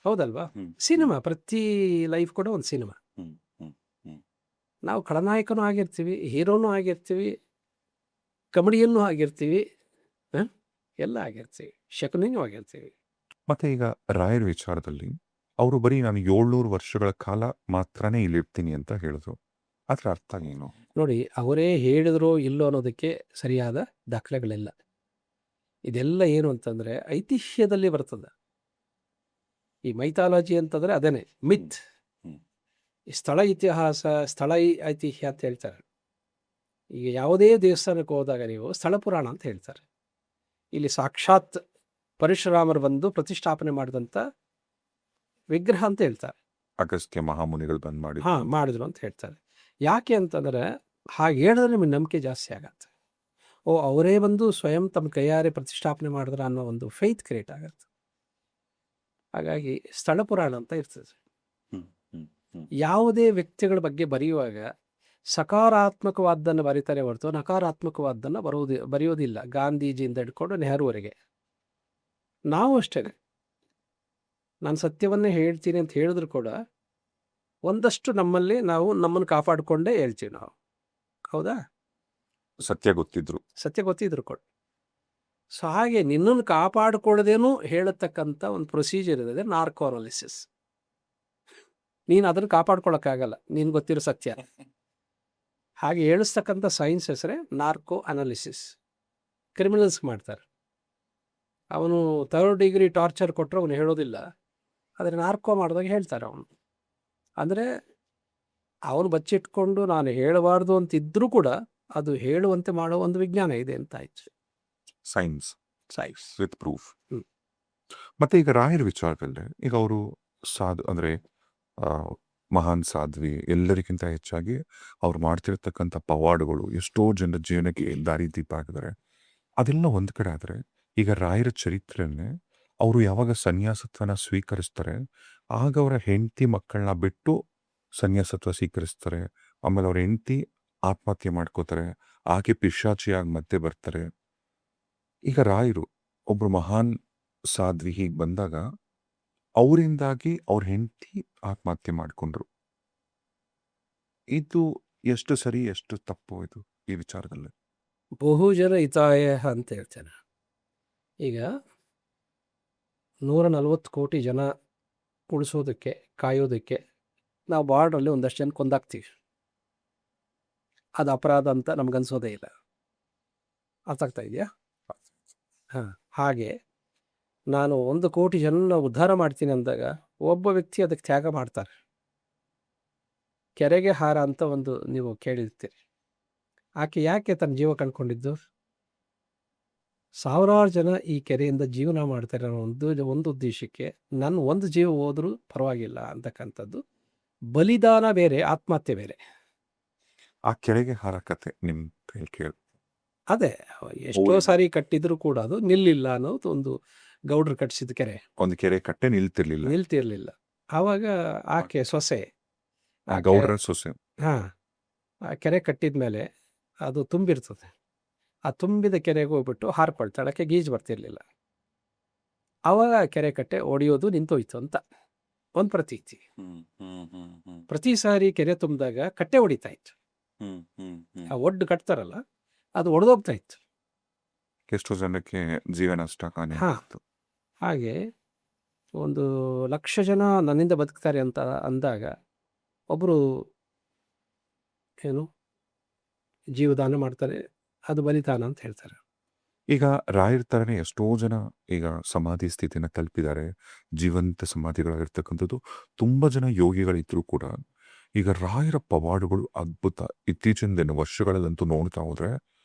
ಹೌದಲ್ವಾ? ಸಿನಿಮಾ, ಪ್ರತಿ ಲೈಫ್ ಕೂಡ ಒಂದು ಸಿನಿಮಾ. ನಾವು ಖಳನಾಯಕನೂ ಆಗಿರ್ತೀವಿ, ಹೀರೋನೂ ಆಗಿರ್ತೀವಿ, ಕಮಿಡಿಯನ್ನೂ ಆಗಿರ್ತೀವಿ, ಎಲ್ಲ ಆಗಿರ್ತೀವಿ, ಶಕುನಿನೂ ಆಗಿರ್ತೀವಿ. ಮತ್ತೆ ಈಗ ರಾಯರ ವಿಚಾರದಲ್ಲಿ ಅವರು ಬರೀ ನಾನು 700 ವರ್ಷಗಳ ಕಾಲ ಮಾತ್ರನೇ ಇಲ್ಲಿರ್ತೀನಿ ಅಂತ ಹೇಳಿದ್ರು. ಅದ್ರ ಅರ್ಥ ಏನು? ನೋಡಿ, ಅವರೇ ಹೇಳಿದ್ರು ಇಲ್ಲೋ ಅನ್ನೋದಕ್ಕೆ ಸರಿಯಾದ ದಾಖಲೆಗಳಿಲ್ಲ. ಇದೆಲ್ಲ ಏನು ಅಂತಂದರೆ ಐತಿಹ್ಯದಲ್ಲಿ ಬರ್ತದೆ. ಈ ಮೈಥಾಲಜಿ ಅಂತಂದರೆ ಅದೇನೆ ಮಿತ್. ಈ ಸ್ಥಳ ಇತಿಹಾಸ, ಸ್ಥಳ ಐತಿಹ್ಯ ಅಂತ ಹೇಳ್ತಾರೆ. ಈಗ ಯಾವುದೇ ದೇವಸ್ಥಾನಕ್ಕೆ ಹೋದಾಗ ನೀವು ಸ್ಥಳ ಪುರಾಣ ಅಂತ ಹೇಳ್ತಾರೆ. ಇಲ್ಲಿ ಸಾಕ್ಷಾತ್ ಪರಶುರಾಮರು ಬಂದು ಪ್ರತಿಷ್ಠಾಪನೆ ಮಾಡಿದಂಥ ವಿಗ್ರಹ ಅಂತ ಹೇಳ್ತಾರೆ. ಅಗಸ್ತ್ಯ ಮಹಾಮುನಿಗಳು ಬಂದ್ ಮಾಡಿ ಮಾಡಿದ್ರು ಅಂತ ಹೇಳ್ತಾರೆ. ಯಾಕೆ ಅಂತಂದರೆ ಹಾಗೆ ಹೇಳಿದ್ರೆ ನಿಮಗೆ ನಂಬಿಕೆ ಜಾಸ್ತಿ ಆಗತ್ತೆ. ಓ, ಅವರೇ ಬಂದು ಸ್ವಯಂ ತಮ್ಮ ಕೈಯಾರೆ ಪ್ರತಿಷ್ಠಾಪನೆ ಮಾಡಿದ್ರೆ ಅನ್ನೋ ಒಂದು ಫೇತ್ ಕ್ರಿಯೇಟ್ ಆಗತ್ತೆ. ಹಾಗಾಗಿ ಸ್ಥಳ ಪುರಾಣ ಅಂತ ಇರ್ತದೆ. ಯಾವುದೇ ವ್ಯಕ್ತಿಗಳ ಬಗ್ಗೆ ಬರೆಯುವಾಗ ಸಕಾರಾತ್ಮಕವಾದ್ದನ್ನು ಬರೀತಾರೆ ಹೊರತು ನಕಾರಾತ್ಮಕವಾದ್ದನ್ನು ಬರೆಯೋದಿಲ್ಲ. ಗಾಂಧೀಜಿಯಿಂದ ಹಿಡ್ಕೊಂಡು ನೆಹರುವರೆಗೆ. ನಾವು ಅಷ್ಟೇ, ನಾನು ಸತ್ಯವನ್ನೇ ಹೇಳ್ತೀನಿ ಅಂತ ಹೇಳಿದ್ರು ಕೂಡ ಒಂದಷ್ಟು ನಮ್ಮಲ್ಲಿ ನಾವು ನಮ್ಮನ್ನು ಕಾಪಾಡಿಕೊಂಡೇ ಹೇಳ್ತೀವಿ ನಾವು, ಹೌದಾ? ಸತ್ಯ ಗೊತ್ತಿದ್ರು ಕೂಡ. ಸೊ ಹಾಗೆ ನಿನ್ನನ್ನು ಕಾಪಾಡಿಕೊಳ್ಳದೇನೂ ಹೇಳತಕ್ಕಂಥ ಒಂದು ಪ್ರೊಸೀಜರ್ ಇದೆ, ನಾರ್ಕೋ ಅನಾಲಿಸಿಸ್. ನೀನು ಅದನ್ನು ಕಾಪಾಡ್ಕೊಳ್ಳೋಕ್ಕಾಗಲ್ಲ, ನೀನು ಗೊತ್ತಿರೋ ಸತ್ಯ. ಹಾಗೆ ಹೇಳಿಸ್ತಕ್ಕಂಥ ಸೈನ್ಸ್ ಹೆಸರೇ ನಾರ್ಕೋ ಅನಾಲಿಸಿಸ್. ಕ್ರಿಮಿನಲ್ಸ್ ಮಾಡ್ತಾರೆ. ಅವನು 3rd ಡಿಗ್ರಿ ಟಾರ್ಚರ್ ಕೊಟ್ಟರೆ ಅವನು ಹೇಳೋದಿಲ್ಲ, ಆದರೆ ನಾರ್ಕೋ ಮಾಡಿದಾಗ ಹೇಳ್ತಾರೆ ಅವನು. ಅಂದರೆ ಅವನು ಬಚ್ಚಿಟ್ಕೊಂಡು ನಾನು ಹೇಳಬಾರ್ದು ಅಂತಿದ್ರೂ ಕೂಡ ಅದು ಹೇಳುವಂತೆ ಮಾಡೋ ಒಂದು ವಿಜ್ಞಾನ ಇದೆ ಅಂತ ಆಯ್ತು. Science with proof. ಹ್ಮ್. ಮತ್ತೆ ಈಗ ರಾಯರ ವಿಚಾರದಲ್ಲಿ ಈಗ ಅವರು ಅಂದ್ರೆ ಮಹಾನ್ ಸಾಧ್ವಿ, ಎಲ್ಲರಿಗಿಂತ ಹೆಚ್ಚಾಗಿ ಅವ್ರು ಮಾಡ್ತಿರತಕ್ಕಂಥ ಪವಾಡಗಳು ಎಷ್ಟೋ ಜನರ ಜೀವನಕ್ಕೆ ದಾರಿದೀಪ ಆಗಿದ್ದಾರೆ. ಅದೆಲ್ಲ ಒಂದ್ ಕಡೆ ಆದ್ರೆ ಈಗ ರಾಯರ ಚರಿತ್ರೆಯನ್ನೇ ಅವರು ಯಾವಾಗ ಸನ್ಯಾಸತ್ವನ ಸ್ವೀಕರಿಸ್ತಾರೆ ಆಗ ಅವರ ಹೆಂಡತಿ ಮಕ್ಕಳನ್ನ ಬಿಟ್ಟು ಸನ್ಯಾಸತ್ವ ಸ್ವೀಕರಿಸ್ತಾರೆ. ಆಮೇಲೆ ಅವ್ರ ಹೆಂಡತಿ ಆತ್ಮಹತ್ಯೆ ಮಾಡ್ಕೋತಾರೆ, ಆಕೆ ಪಿಶಾಚಿಯಾಗಿ ಮತ್ತೆ ಬರ್ತಾರೆ. ಈಗ ರಾಯರು ಒಬ್ರು ಮಹಾನ್ ಸಾಧ್ವಿ ಹೀಗೆ ಬಂದಾಗ ಅವರಿಂದಾಗಿ ಅವ್ರ ಹೆಂಡತಿ ಆತ್ಮಹತ್ಯೆ ಮಾಡ್ಕೊಂಡ್ರು. ಇದು ಎಷ್ಟು ಸರಿ ಎಷ್ಟು ತಪ್ಪು ಇದು ಈ ವಿಚಾರದಲ್ಲಿ? ಬಹುಜನ ಹಿತಾಯ ಅಂತ ಹೇಳ್ತೇನೆ. ಈಗ 140 ಕೋಟಿ ಜನ ಉಳಿಸೋದಕ್ಕೆ, ಕಾಯೋದಕ್ಕೆ ನಾವು ಬಾರ್ಡ್ರಲ್ಲಿ ಒಂದಷ್ಟು ಜನ ಕೊಂದಾಕ್ತೀವಿ. ಅದು ಅಪರಾಧ ಅಂತ ನಮ್ಗನ್ಸೋದೇ ಇಲ್ಲ. ಅರ್ಥ ಆಗ್ತಾ ಇದೆಯಾ? ಹಾಗೆ ನಾನು 1 ಕೋಟಿ ಜನ ಉದ್ಧಾರ ಮಾಡ್ತೀನಿ ಅಂದಾಗ ಒಬ್ಬ ವ್ಯಕ್ತಿ ಅದಕ್ಕೆ ತ್ಯಾಗ ಮಾಡ್ತಾರೆ. ಕೆರೆಗೆ ಹಾರ ಅಂತ ಒಂದು ನೀವು ಕೇಳಿರ್ತೀರಿ. ಆಕೆ ಯಾಕೆ ತನ್ನ ಜೀವ ಕಂಡ್ಕೊಂಡಿದ್ದು? ಸಾವಿರಾರು ಜನ ಈ ಕೆರೆಯಿಂದ ಜೀವನ ಮಾಡ್ತಾರೆ ಅನ್ನೋ ಒಂದು ಉದ್ದೇಶಕ್ಕೆ ನನ್ನ ಒಂದು ಜೀವ ಹೋದ್ರೂ ಪರವಾಗಿಲ್ಲ ಅಂತಕ್ಕಂಥದ್ದು. ಬಲಿದಾನ ಬೇರೆ, ಆತ್ಮಹತ್ಯೆ ಬೇರೆ. ಆ ಕೆರೆಗೆ ಹಾರ ಕತೆ ನಿಮ್ ಕೇಳಿ. ಅದೇ ಎಷ್ಟೋ ಸಾರಿ ಕಟ್ಟಿದ್ರು ಕೂಡ ಅದು ನಿಲ್ಲಿಲ್ಲ ಅನ್ನೋದು ಒಂದು ಗೌಡ್ರು ಕಟ್ಟಿಸಿದ ಕೆರೆ. ಒಂದು ಕೆರೆ ಕಟ್ಟೆ ನಿಲ್ತಿರ್ಲಿಲ್ಲ. ಆವಾಗ ಆಕೆ ಸೊಸೆ, ಗೌಡ್ರ ಸೊಸೆ, ಆ ಕೆರೆ ಕಟ್ಟಿದ ಮೇಲೆ ಅದು ತುಂಬಿರ್ತದೆ. ಆ ತುಂಬಿದ ಕೆರೆಗೆ ಹೋಗ್ಬಿಟ್ಟು ಹಾರ್ಕೊಳ್ತಾಳೆ. ಆಕೆ ಗೀಜು ಬರ್ತಿರ್ಲಿಲ್ಲ. ಆವಾಗ ಕೆರೆ ಕಟ್ಟೆ ಒಡೆಯೋದು ನಿಂತೋಯ್ತು ಅಂತ ಒಂದು ಪ್ರತೀತಿ. ಪ್ರತಿ ಸಾರಿ ಕೆರೆ ತುಂಬಿದಾಗ ಕಟ್ಟೆ ಹೊಡಿತಾ ಇತ್ತು. ಆ ಒಡ್ಡು ಕಟ್ತಾರಲ್ಲ, ಅದು ಒಡೆದೋಗ್ತಾ ಇತ್ತು. ಎಷ್ಟೋ ಜನಕ್ಕೆ ಜೀವನ ನಷ್ಟ. ಹಾಗೆ 1,00,000 ಜನ ನನ್ನಿಂದ ಬದುಕ್ತಾರೆ ಅಂತ ಅಂದಾಗ ಒಬ್ಬರು ಜೀವದಾನ ಮಾಡ್ತಾರೆ, ಅದು ಬಲಿದಾನ ಅಂತ ಹೇಳ್ತಾರೆ. ಈಗ ರಾಯರ ಥರನೇ ಎಷ್ಟೋ ಜನ ಈಗ ಸಮಾಧಿ ಸ್ಥಿತಿನ ತಲುಪಿದ್ದಾರೆ, ಜೀವಂತ ಸಮಾಧಿಗಳಾಗಿರ್ತಕ್ಕಂಥದ್ದು. ತುಂಬ ಜನ ಯೋಗಿಗಳಿದ್ರು ಕೂಡ ಈಗ ರಾಯರ ಪವಾಡಗಳು ಅದ್ಭುತ. ಇತ್ತೀಚಿನ ವರ್ಷಗಳಲ್ಲಂತೂ ನೋಡ್ತಾ ಹೋದ್ರೆ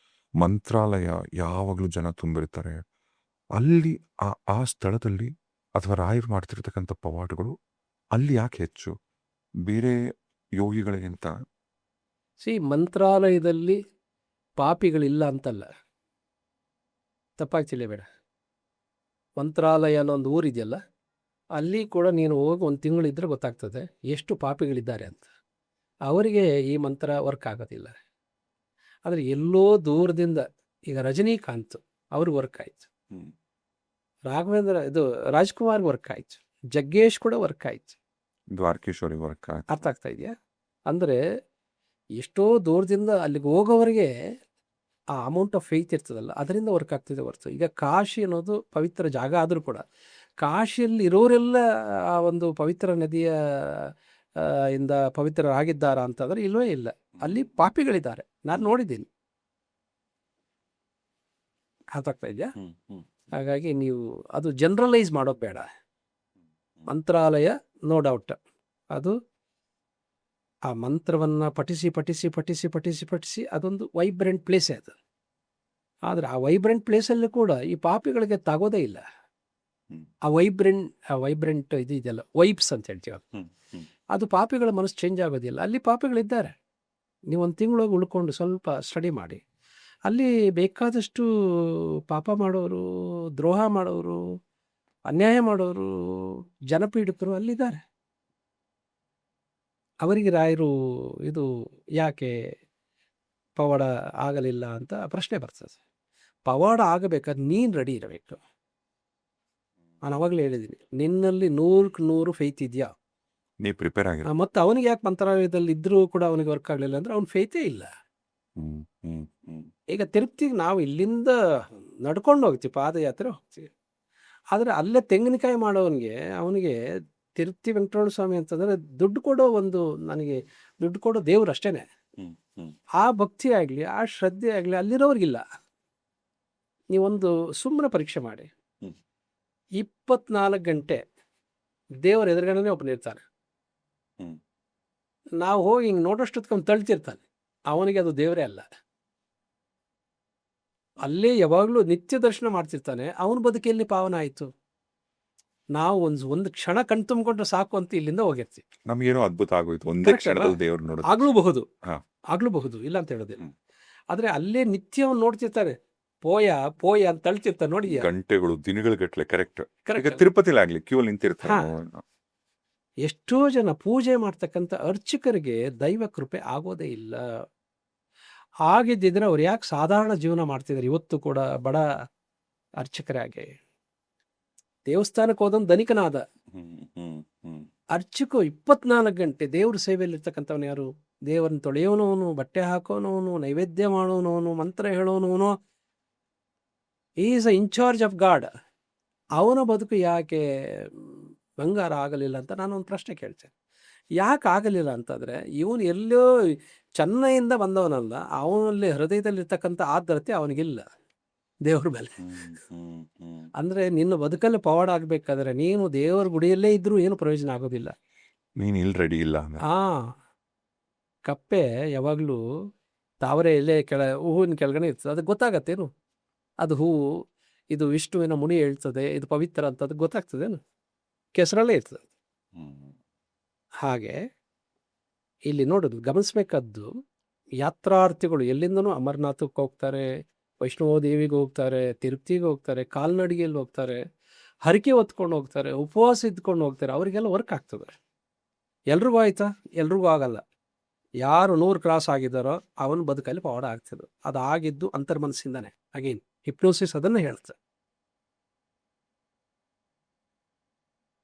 ಮಂತ್ರಾಲಯ ಯಾವಾಗಲೂ ಜನ ತುಂಬಿರ್ತಾರೆ. ಅಲ್ಲಿ ಆ ಸ್ಥಳದಲ್ಲಿ ಅಥವಾ ರಾಯರು ಮಾಡ್ತಿರ್ತಕ್ಕಂಥ ಪವಾಡಗಳು ಅಲ್ಲಿ ಯಾಕೆ ಹೆಚ್ಚು? ಬೇರೆ ಯೋಗಿಗಳಿಗಿಂತ ಮಂತ್ರಾಲಯದಲ್ಲಿ ಪಾಪಿಗಳಿಲ್ಲ ಅಂತಲ್ಲ, ತಪ್ಪಾಗಿ ತಿಳಿಬೇಡ. ಮಂತ್ರಾಲಯ ಅನ್ನೋ ಒಂದು ಊರಿದೆಯಲ್ಲ, ಅಲ್ಲಿ ಕೂಡ ನೀನು ಹೋಗಿ ಒಂದು ತಿಂಗಳಿದ್ರೆ ಗೊತ್ತಾಗ್ತದೆ ಎಷ್ಟು ಪಾಪಿಗಳಿದ್ದಾರೆ ಅಂತ. ಅವರಿಗೆ ಈ ಮಂತ್ರ ವರ್ಕ್ ಆಗೋದಿಲ್ಲ. ಆದರೆ ಎಲ್ಲೋ ದೂರದಿಂದ, ಈಗ ರಜನಿಕಾಂತ್ ಅವ್ರಿಗೆ ವರ್ಕ್ ಆಯಿತು, ರಾಘವೇಂದ್ರ ಇದು ರಾಜ್ಕುಮಾರ್ಗೆ ವರ್ಕ್ ಆಯಿತು, ಜಗ್ಗೇಶ್ ಕೂಡ ವರ್ಕ್ ಆಯಿತು. ದ್ವಾರಕೀಶ್ವರಿ ವರ್ಕ್ ಅರ್ಥ ಆಗ್ತಾ ಇದೆಯಾ? ಅಂದರೆ ಎಷ್ಟೋ ದೂರದಿಂದ ಅಲ್ಲಿಗೆ ಹೋಗೋವರೆಗೆ ಆ ಅಮೌಂಟ್ ಆಫ್ ಫೇತ್ ಇರ್ತದಲ್ಲ, ಅದರಿಂದ ವರ್ಕ್ ಆಗ್ತಿದೆ ಹೊರತು. ಈಗ ಕಾಶಿ ಅನ್ನೋದು ಪವಿತ್ರ ಜಾಗ ಆದರೂ ಕೂಡ ಕಾಶಿಯಲ್ಲಿ ಇರೋರೆಲ್ಲ ಆ ಒಂದು ಪವಿತ್ರ ನದಿಯ ಇಂದ ಪವಿತ್ರರಾಗಿದ್ದಾರಾ ಅಂತಂದರೆ ಇಲ್ಲವೇ ಇಲ್ಲ. ಅಲ್ಲಿ ಪಾಪಿಗಳಿದ್ದಾರೆ, ನಾನು ನೋಡಿದ್ದೀನಿ. ಅರ್ಥ ಆಗ್ತಾ ಇದೆಯಾ? ಹಾಗಾಗಿ ನೀವು ಅದು ಜನರಲೈಸ್ ಮಾಡೋದು ಬೇಡ. ಮಂತ್ರಾಲಯ ನೋ ಡೌಟ್ ಅದು ಆ ಮಂತ್ರವನ್ನು ಪಠಿಸಿ ಪಠಿಸಿ ಪಠಿಸಿ ಪಠಿಸಿ ಪಠಿಸಿ ಅದೊಂದು ವೈಬ್ರೆಂಟ್ ಪ್ಲೇಸೇ ಅದು. ಆದರೆ ಆ ವೈಬ್ರೆಂಟ್ ಪ್ಲೇಸಲ್ಲಿ ಕೂಡ ಈ ಪಾಪಿಗಳಿಗೆ ತಾಗೋದೇ ಇಲ್ಲ. ಆ ವೈಬ್ರೆಂಟ್ ಇದು ಇದೆಯಲ್ಲ, ವೈಬ್ಸ್ ಅಂತ ಹೇಳ್ತೀವಿ, ಅದು ಪಾಪಿಗಳ ಮನಸ್ಸು ಚೇಂಜ್ ಆಗೋದಿಲ್ಲ. ಅಲ್ಲಿ ಪಾಪಿಗಳಿದ್ದಾರೆ. ನೀವು ಒಂದು ತಿಂಗಳೋಗಿ ಉಳ್ಕೊಂಡು ಸ್ವಲ್ಪ ಸ್ಟಡಿ ಮಾಡಿ, ಅಲ್ಲಿ ಬೇಕಾದಷ್ಟು ಪಾಪ ಮಾಡೋರು, ದ್ರೋಹ ಮಾಡೋರು, ಅನ್ಯಾಯ ಮಾಡೋರು, ಜನಪೀಡಿತರು ಅಲ್ಲಿದ್ದಾರೆ. ಅವರಿಗೆ ರಾಯರು ಇದು ಯಾಕೆ ಪವಾಡ ಆಗಲಿಲ್ಲ ಅಂತ ಪ್ರಶ್ನೆ ಬರ್ತದೆ. ಪವಾಡ ಆಗಬೇಕಾದ್ರೆ ನೀನು ರೆಡಿ ಇರಬೇಕು. ನಾನು ಅವಾಗಲೇ ಹೇಳಿದ್ದೀನಿ, ನಿನ್ನಲ್ಲಿ 100% ಫೇತ್ ಇದೆಯಾ, ನೀ ಪ್ರಿಪೇರ್ ಆಗಿರೋ. ಮತ್ತು ಅವನಿಗೆ ಯಾಕೆ ಮಂತ್ರಾಲಯದಲ್ಲಿ ಇದ್ರೂ ಕೂಡ ಅವನಿಗೆ ವರ್ಕ್ ಆಗಲಿಲ್ಲ ಅಂದರೆ ಅವ್ನ ಫೇತೇ ಇಲ್ಲ. ಈಗ ತಿರುಪ್ತಿಗೆ ನಾವು ಇಲ್ಲಿಂದ ನಡ್ಕೊಂಡು ಹೋಗ್ತೀವಿ, ಪಾದಯಾತ್ರೆ ಹೋಗ್ತೀವಿ. ಆದರೆ ಅಲ್ಲೇ ತೆಂಗಿನಕಾಯಿ ಮಾಡೋವನಿಗೆ, ಅವನಿಗೆ ತಿರುಪ್ತಿ ವೆಂಕಟರಮಣ ಸ್ವಾಮಿ ಅಂತಂದರೆ ದುಡ್ಡು ಕೊಡೋ ನನಗೆ ದುಡ್ಡು ಕೊಡೋ ದೇವ್ರು ಅಷ್ಟೇ. ಆ ಭಕ್ತಿ ಆಗಲಿ, ಆ ಶ್ರದ್ಧೆ ಆಗಲಿ ಅಲ್ಲಿರೋರಿಗಿಲ್ಲ. ನೀವೊಂದು ಸುಮ್ಮನೆ ಪರೀಕ್ಷೆ ಮಾಡಿ, 24 ಗಂಟೆ ದೇವರ ಎದುರುಗಡೆನೇ ಒಬ್ಬನಿರ್ತಾನೆ. ನಾವು ಹೋಗಿ ಹಿಂಗೆ ನೋಡೋಷ್ಟೊತ್ಕೊಂಡು ತಳ್ತಿರ್ತಾನೆ, ಅವನಿಗೆ ಅದು ದೇವರೇ ಅಲ್ಲ. ಅಲ್ಲೇ ಯಾವಾಗಲೂ ನಿತ್ಯ ದರ್ಶನ ಮಾಡ್ತಿರ್ತಾನೆ, ಅವನ ಬದುಕಲ್ಲಿ ಪಾವನ ಆಯಿತು. ನಾವು ಒಂದು ಕ್ಷಣ ಕಣ್ ತುಂಬಿಕೊಂಡ್ರೆ ಸಾಕು ಅಂತ ಇಲ್ಲಿಂದ ಹೋಗಿರ್ತೀವಿ. ನಮಗೇನೋ ಅದ್ಭುತ ಆಗೋಯ್ತು, ಒಂದೇ ಕ್ಷಣದಲ್ಲಿ ದೇವ್ರು ನೋಡೋದು. ಆಗ್ಲೂಬಹುದು, ಇಲ್ಲ ಅಂತ ಹೇಳೋದಿಲ್ಲ. ಆದರೆ ಅಲ್ಲೇ ನಿತ್ಯ ಅವ್ನು ನೋಡ್ತಿರ್ತಾನೆ, ಪೋಯ ಅಂತ ತಳ್ತಿರ್ತಾನೆ. ನೋಡಿ, ಗಂಟೆಗಳು ದಿನಗಳ ಗಟ್ಟಲೆ. ಕರೆಕ್ಟ್. ಈಗ ತಿರುಪತಿಲಿ ಆಗ್ಲಿ ಕ್ಯೂ ನಿಂತಿರ್ತಾರೆ. ಎಷ್ಟೋ ಜನ ಪೂಜೆ ಮಾಡ್ತಕ್ಕಂಥ ಅರ್ಚಕರಿಗೆ ದೈವ ಕೃಪೆ ಆಗೋದೇ ಇಲ್ಲ. ಆಗಿದ್ದಿದ್ರೆ ಅವ್ರು ಯಾಕೆ ಸಾಧಾರಣ ಜೀವನ ಮಾಡ್ತಿದ್ದಾರೆ ಇವತ್ತು ಕೂಡ, ಬಡ ಅರ್ಚಕರಾಗೆ. ದೇವಸ್ಥಾನಕ್ಕೆ ಹೋದೊಂದು ಧನಿಕನಾದ ಅರ್ಚಕ 24 ಗಂಟೆ ದೇವ್ರ ಸೇವೆಯಲ್ಲಿ ಇರ್ತಕ್ಕಂಥವನು ಯಾರು? ದೇವರನ್ನ ತೊಳೆಯೋನವನು, ಬಟ್ಟೆ ಹಾಕೋನವನು, ನೈವೇದ್ಯ ಮಾಡೋನವನು, ಮಂತ್ರ ಹೇಳೋನವನು, is a incharge of God. ಅವನ ಬದುಕು ಯಾಕೆ ಬಂಗಾರ ಆಗಲಿಲ್ಲ ಅಂತ ನಾನು ಒಂದು ಪ್ರಶ್ನೆ ಕೇಳ್ತೇನೆ. ಯಾಕೆ ಆಗಲಿಲ್ಲ ಅಂತಂದರೆ, ಇವನು ಎಲ್ಲೋ ಚೆನ್ನೈಯಿಂದ ಬಂದವನಲ್ಲ, ಅವನಲ್ಲಿ ಹೃದಯದಲ್ಲಿರ್ತಕ್ಕಂಥ ಆರ್ದ್ರತೆ ಅವನಿಗಿಲ್ಲ ದೇವ್ರ ಮೇಲೆ. ಅಂದರೆ ನಿನ್ನ ಬದುಕಲ್ಲಿ ಪವಾಡ ಆಗಬೇಕಾದ್ರೆ ನೀನು ದೇವರ ಗುಡಿಯಲ್ಲೇ ಇದ್ರೂ ಏನು ಪ್ರಯೋಜನ ಆಗೋದಿಲ್ಲ. ನೀನು ಇಲ್ಲಿ ರೆಡಿ ಇಲ್ಲ. ಕಪ್ಪೆ ಯಾವಾಗಲೂ ತಾವರೆ ಎಲೆ ಹೂವಿನ ಕೆಳಗಡೆ ಇರ್ತದೆ, ಅದಕ್ಕೆ ಗೊತ್ತಾಗತ್ತೇನು ಅದು ಹೂವು, ಇದು ವಿಷ್ಣುವಿನ ಮುನಿ ಹೇಳ್ತದೆ, ಇದು ಪವಿತ್ರ ಅಂತ ಅದಕ್ಕೆ ಗೊತ್ತಾಗ್ತದೇನು? ಕೆಸರಲ್ಲೇ ಇರ್ತದೆ. ಹಾಗೆ ಇಲ್ಲಿ ನೋಡೋದು ಗಮನಿಸ್ಬೇಕಾದ್ದು, ಯಾತ್ರಾರ್ಥಿಗಳು ಎಲ್ಲಿಂದನೂ ಅಮರನಾಥಕ್ಕೆ ಹೋಗ್ತಾರೆ, ವೈಷ್ಣವ ದೇವಿಗೆ ಹೋಗ್ತಾರೆ, ತಿರುಪ್ತಿಗೆ ಹೋಗ್ತಾರೆ, ಕಾಲ್ನಡಿಗೆಯಲ್ಲಿ ಹೋಗ್ತಾರೆ, ಹರಕೆ ಹೊತ್ಕೊಂಡು ಹೋಗ್ತಾರೆ, ಉಪವಾಸ ಇದ್ಕೊಂಡು ಹೋಗ್ತಾರೆ. ಅವರಿಗೆಲ್ಲ ವರ್ಕ್ ಆಗ್ತದೆ. ಎಲ್ರಿಗೂ ಆಯ್ತಾ? ಎಲ್ರಿಗೂ ಆಗಲ್ಲ. ಯಾರು 100 ಕ್ರಾಸ್ ಆಗಿದ್ದಾರೋ ಅವನ ಬದುಕಲ್ಲಿ ಪವಾಡ ಆಗ್ತದೆ. ಅದು ಆಗಿದ್ದು ಅಂತರ್ಮನಸ್ಸಿಂದಾನೆ. ಅಗೇನ್ ಹಿಪ್ನೋಸಿಸ್ ಅದನ್ನು ಹೇಳ್ತದೆ.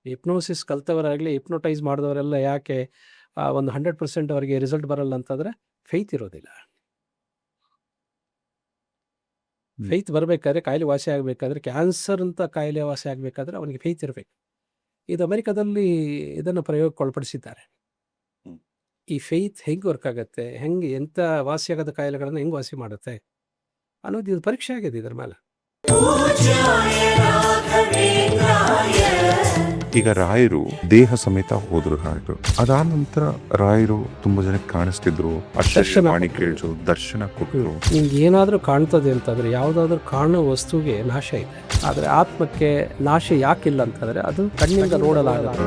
ಹಿಪ್ನೋಸಿಸ್ ಕಲ್ತವರಾಗಲಿ, ಹಿಪ್ನೋಟೈಸ್ ಮಾಡಿದವರೆಲ್ಲ ಯಾಕೆ ಒಂದು 100% ಅವರಿಗೆ ರಿಸಲ್ಟ್ ಬರಲ್ಲ ಅಂತಂದರೆ ಫೇತ್ ಇರೋದಿಲ್ಲ. ಫೇತ್ ಬರಬೇಕಾದ್ರೆ, ಕಾಯಿಲೆ ವಾಸಿ ಆಗಬೇಕಾದ್ರೆ, ಕ್ಯಾನ್ಸರ್ ಅಂತ ಕಾಯಿಲೆ ವಾಸಿ ಆಗಬೇಕಾದ್ರೆ ಅವನಿಗೆ ಫೇತ್ ಇರಬೇಕು. ಇದು ಅಮೆರಿಕದಲ್ಲಿ ಇದನ್ನು ಪ್ರಯೋಗಕ್ಕೊಳಪಡಿಸಿದ್ದಾರೆ. ಈ ಫೇತ್ ಹೆಂಗೆ ವರ್ಕ್ ಆಗುತ್ತೆ, ಹೆಂಗೆ ಎಂಥ ವಾಸಿಯಾಗದ ಕಾಯಿಲೆಗಳನ್ನು ಹೆಂಗೆ ವಾಸಿ ಮಾಡುತ್ತೆ ಅನ್ನೋದು ಇದು ಪರೀಕ್ಷೆ ಆಗಿದೆ ಇದರ ಮೇಲೆ. ಈಗ ರಾಯರು ದೇಹ ಸಮೇತ ಹೋದ್ರು. ರಾಯರು ಅದಾದ ನಂತರ ರಾಯರು ತುಂಬಾ ಜನಕ್ಕೆ ಕಾಣಿಸ್ತಿದ್ರು, ವಾಣಿ ಕೇಳಿದ್ರು, ದರ್ಶನ ಕೊಟ್ಟರು. ನಿಮ್ಗೆ ಏನಾದರೂ ಕಾಣ್ತದೆ ಅಂತಂದ್ರೆ, ಯಾವುದಾದ್ರೂ ಕಾಣೋ ವಸ್ತುಗೆ ನಾಶ ಇದೆ, ಆದರೆ ಆತ್ಮಕ್ಕೆ ನಾಶ ಯಾಕಿಲ್ಲ ಅಂತಂದ್ರೆ ಅದು ಕಣ್ಣಿಂದ ನೋಡಲಾಗದು.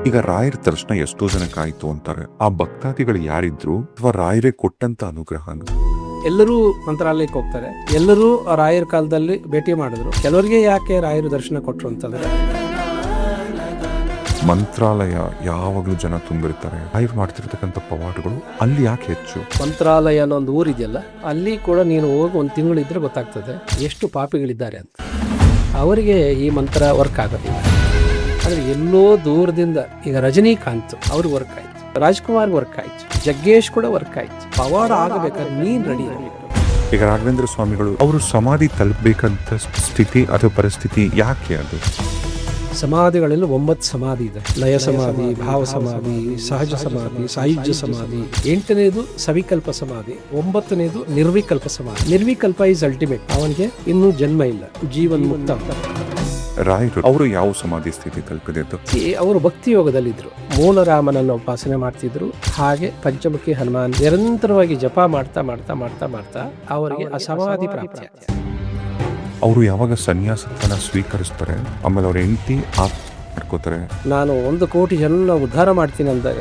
ಈಗ ರಾಯರ ದರ್ಶನ ಎಷ್ಟೋ ಜನಕ್ಕಾಯ್ತು ಅಂತಾರೆ. ಆ ಭಕ್ತಾದಿಗಳು ಯಾರಿದ್ರು ಅಥವಾ ರಾಯರೇ ಕೊಟ್ಟಂತ ಅನುಗ್ರಹ ಎಲ್ಲರೂ ಮಂತ್ರಾಲಯಕ್ಕೆ ಹೋಗ್ತಾರೆ, ಎಲ್ಲರೂ ರಾಯರ ಕಾಲದಲ್ಲಿ ಭೇಟಿ ಮಾಡಿದ್ರು. ಕೆಲವರಿಗೆ ಯಾಕೆ ರಾಯರು ದರ್ಶನ ಕೊಟ್ರು ಅಂತಂದ್ರೆ, ಮಂತ್ರಾಲಯ ಯಾವಾಗಲೂ ಜನ ತುಂಬಿರ್ತಾರೆ. ರಾಯರು ಮಾಡ್ತಿರ್ತಕ್ಕಂಥ ಪವಾಡಗಳು ಅಲ್ಲಿ ಯಾಕೆ ಹೆಚ್ಚು? ಮಂತ್ರಾಲಯ ಅನ್ನೋ ಒಂದು ಊರಿದೆಯಲ್ಲ, ಅಲ್ಲಿ ಕೂಡ ನೀನು ಹೋಗಿ ಒಂದು ತಿಂಗಳಿದ್ರೆ ಗೊತ್ತಾಗ್ತದೆ ಎಷ್ಟು ಪಾಪಿಗಳಿದ್ದಾರೆ ಅಂತ. ಅವರಿಗೆ ಈ ಮಂತ್ರ ವರ್ಕ್ ಆಗೋದಿಲ್ಲ. ಆದರೆ ಎಲ್ಲೋ ದೂರದಿಂದ ಈಗ ರಜನಿಕಾಂತ್ ಅವ್ರಿಗೆ ವರ್ಕ್ ಆಯ್ತು, ರಾಜ್ಕುಮಾರ್ ವರ್ಕ್ ಆಯ್ತು, ಜಗ್ಗೇಶ್ ಕೂಡ ವರ್ಕ್ ಆಯ್ತು. ಪವಾಡ ಆಗಬೇಕಾದ್ರೆ ನೀನ್ ರೆಡಿ ಆಗಬೇಕು. ಈಗ ರಾಘವೇಂದ್ರ ಸ್ವಾಮಿಗಳು ಅವರು ಸಮಾಧಿ ತಲುಪಬೇಕಂತ ಸ್ಥಿತಿ ಅಥವಾ ಪರಿಸ್ಥಿತಿ ಯಾಕೆ? ಅದು ಸಮಾಧಿಗಳಲ್ಲಿ 9 ಸಮಾಧಿ ಇದೆ. ಲಯ ಸಮಾಧಿ, ಭಾವ ಸಮಾಧಿ, ಸಹಜ ಸಮಾಧಿ, ಸಾಯುಜ್ಯ ಸಮಾಧಿ. 8ನೇದು ಸವಿಕಲ್ಪ ಸಮಾಧಿ, 9ನೇದು ನಿರ್ವಿಕಲ್ಪ ಸಮಾಧಿ. ನಿರ್ವಿಕಲ್ಪ ಇಸ್ ಅಲ್ಟಿಮೇಟ್. ಅವನಿಗೆ ಇನ್ನೂ ಜನ್ಮ ಇಲ್ಲ, ಜೀವನ್ ಮುಕ್ತ. ರಾಯರು ಅವರು ಯಾವ ಸಮಾಧಿ ಸ್ಥಿತಿ ತಲುಪಿದ್ದು? ಅವರು ಭಕ್ತಿ ಯೋಗದಲ್ಲಿದ್ರು. ಮೂಲರಾಮನನ್ನು ಉಪಾಸನೆ ಮಾಡ್ತಿದ್ರು. ಹಾಗೆ ಪಂಚಮುಖಿ ಹನುಮಾನ್ ನಿರಂತರವಾಗಿ ಜಪ ಮಾಡ್ತಾ ಮಾಡ್ತಾ ಮಾಡ್ತಾ ಮಾಡ್ತಾ ಅವರಿಗೆ ಆ ಸಮಾಧಿ ಪ್ರಾಪ್ತಿ ಆಗ್ತದೆ. ಅವರು ಯಾವಾಗ ಸನ್ಯಾಸತ್ವನ ಸ್ವೀಕರಿಸ್ತಾರೆ, ಆಮೇಲೆ ಅವ್ರ ಹೆಂಡತಿ ಮಾಡ್ಕೋತಾರೆ, ನಾನು 1 ಕೋಟಿ ಜನ ಉದ್ಧಾರ ಮಾಡ್ತೀನಿ ಅಂದಾಗ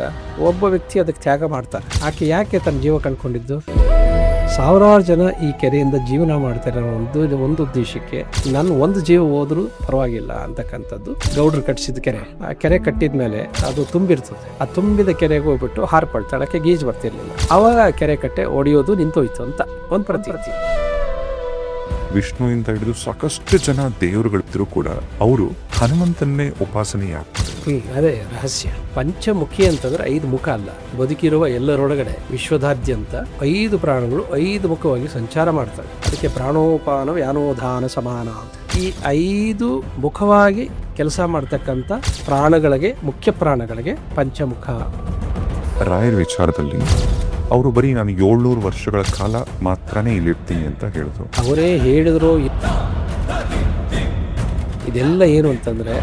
ಒಬ್ಬ ವ್ಯಕ್ತಿ ಅದಕ್ಕೆ ತ್ಯಾಗ ಮಾಡ್ತಾರೆ. ಆಕೆ ಯಾಕೆ ತನ್ನ ಜೀವ ಕಂಡುಕೊಂಡಿದ್ದು? ಸಾವಿರಾರು ಜನ ಈ ಕೆರೆಯಿಂದ ಜೀವನ ಮಾಡ್ತಾರೆ ಒಂದು ಉದ್ದೇಶಕ್ಕೆ. ನಾನು ಒಂದು ಜೀವ ಹೋದ್ರೂ ಪರವಾಗಿಲ್ಲ ಅಂತಕ್ಕಂಥದ್ದು. ಗೌಡ್ರು ಕಟ್ಟಿಸಿದ ಕೆರೆ, ಆ ಕೆರೆ ಕಟ್ಟಿದ ಮೇಲೆ ಅದು ತುಂಬಿರ್ತದೆ. ಆ ತುಂಬಿದ ಕೆರೆಗೆ ಹೋಗ್ಬಿಟ್ಟು ಹಾರ್ಪಡ್ತಾಳಕ್ಕೆ ಗೀಜ್ ಬರ್ತಿರ್ಲಿಲ್ಲ. ಅವಾಗ ಆ ಕೆರೆ ಕಟ್ಟೆ ಒಡೆಯೋದು ನಿಂತೋಯ್ತು ಅಂತ ಒಂದು ಪ್ರತೀತಿ. ವಿಷ್ಣುವಿಂದ ಹಿಡಿದು ಸಾಕಷ್ಟು ಜನ ದೇವರುಗಳಿದ್ರು ಕೂಡ ಅವರು ಹನುಮಂತನ್ನೇ ಉಪಾಸನೆ ಆಗ್ತಾರೆ. ಅದೇ ರಹಸ್ಯ. ಪಂಚಮುಖಿ ಅಂತಂದ್ರೆ 5 ಮುಖ ಅಲ್ಲ. ಬದುಕಿರುವ ಎಲ್ಲರೊಳಗಡೆ ವಿಶ್ವದಾದ್ಯಂತ 5 ಪ್ರಾಣಗಳು 5 ಮುಖವಾಗಿ ಸಂಚಾರ ಮಾಡ್ತವೆ. ಅದಕ್ಕೆ ಪ್ರಾಣೋಪಾನ ವ್ಯಾನೋಧಾನ ಸಮಾನ ಅಂತ. ಈ 5 ಮುಖವಾಗಿ ಕೆಲಸ ಮಾಡ್ತಕ್ಕಂಥ ಪ್ರಾಣಗಳಿಗೆ, ಮುಖ್ಯ ಪ್ರಾಣಗಳಿಗೆ ಪಂಚಮುಖ. ರಾಯರ ವಿಚಾರದಲ್ಲಿ ಅವರು ಬರೀ ನಾನು 700 ವರ್ಷಗಳ ಕಾಲ ಮಾತ್ರನೇ ಇಲ್ಲಿರ್ತೀನಿ ಅಂತ ಹೇಳಿದ್ರು. ಅವರೇ ಹೇಳಿದ್ರು. ಇದೆಲ್ಲ ಏನು ಅಂತಂದ್ರೆ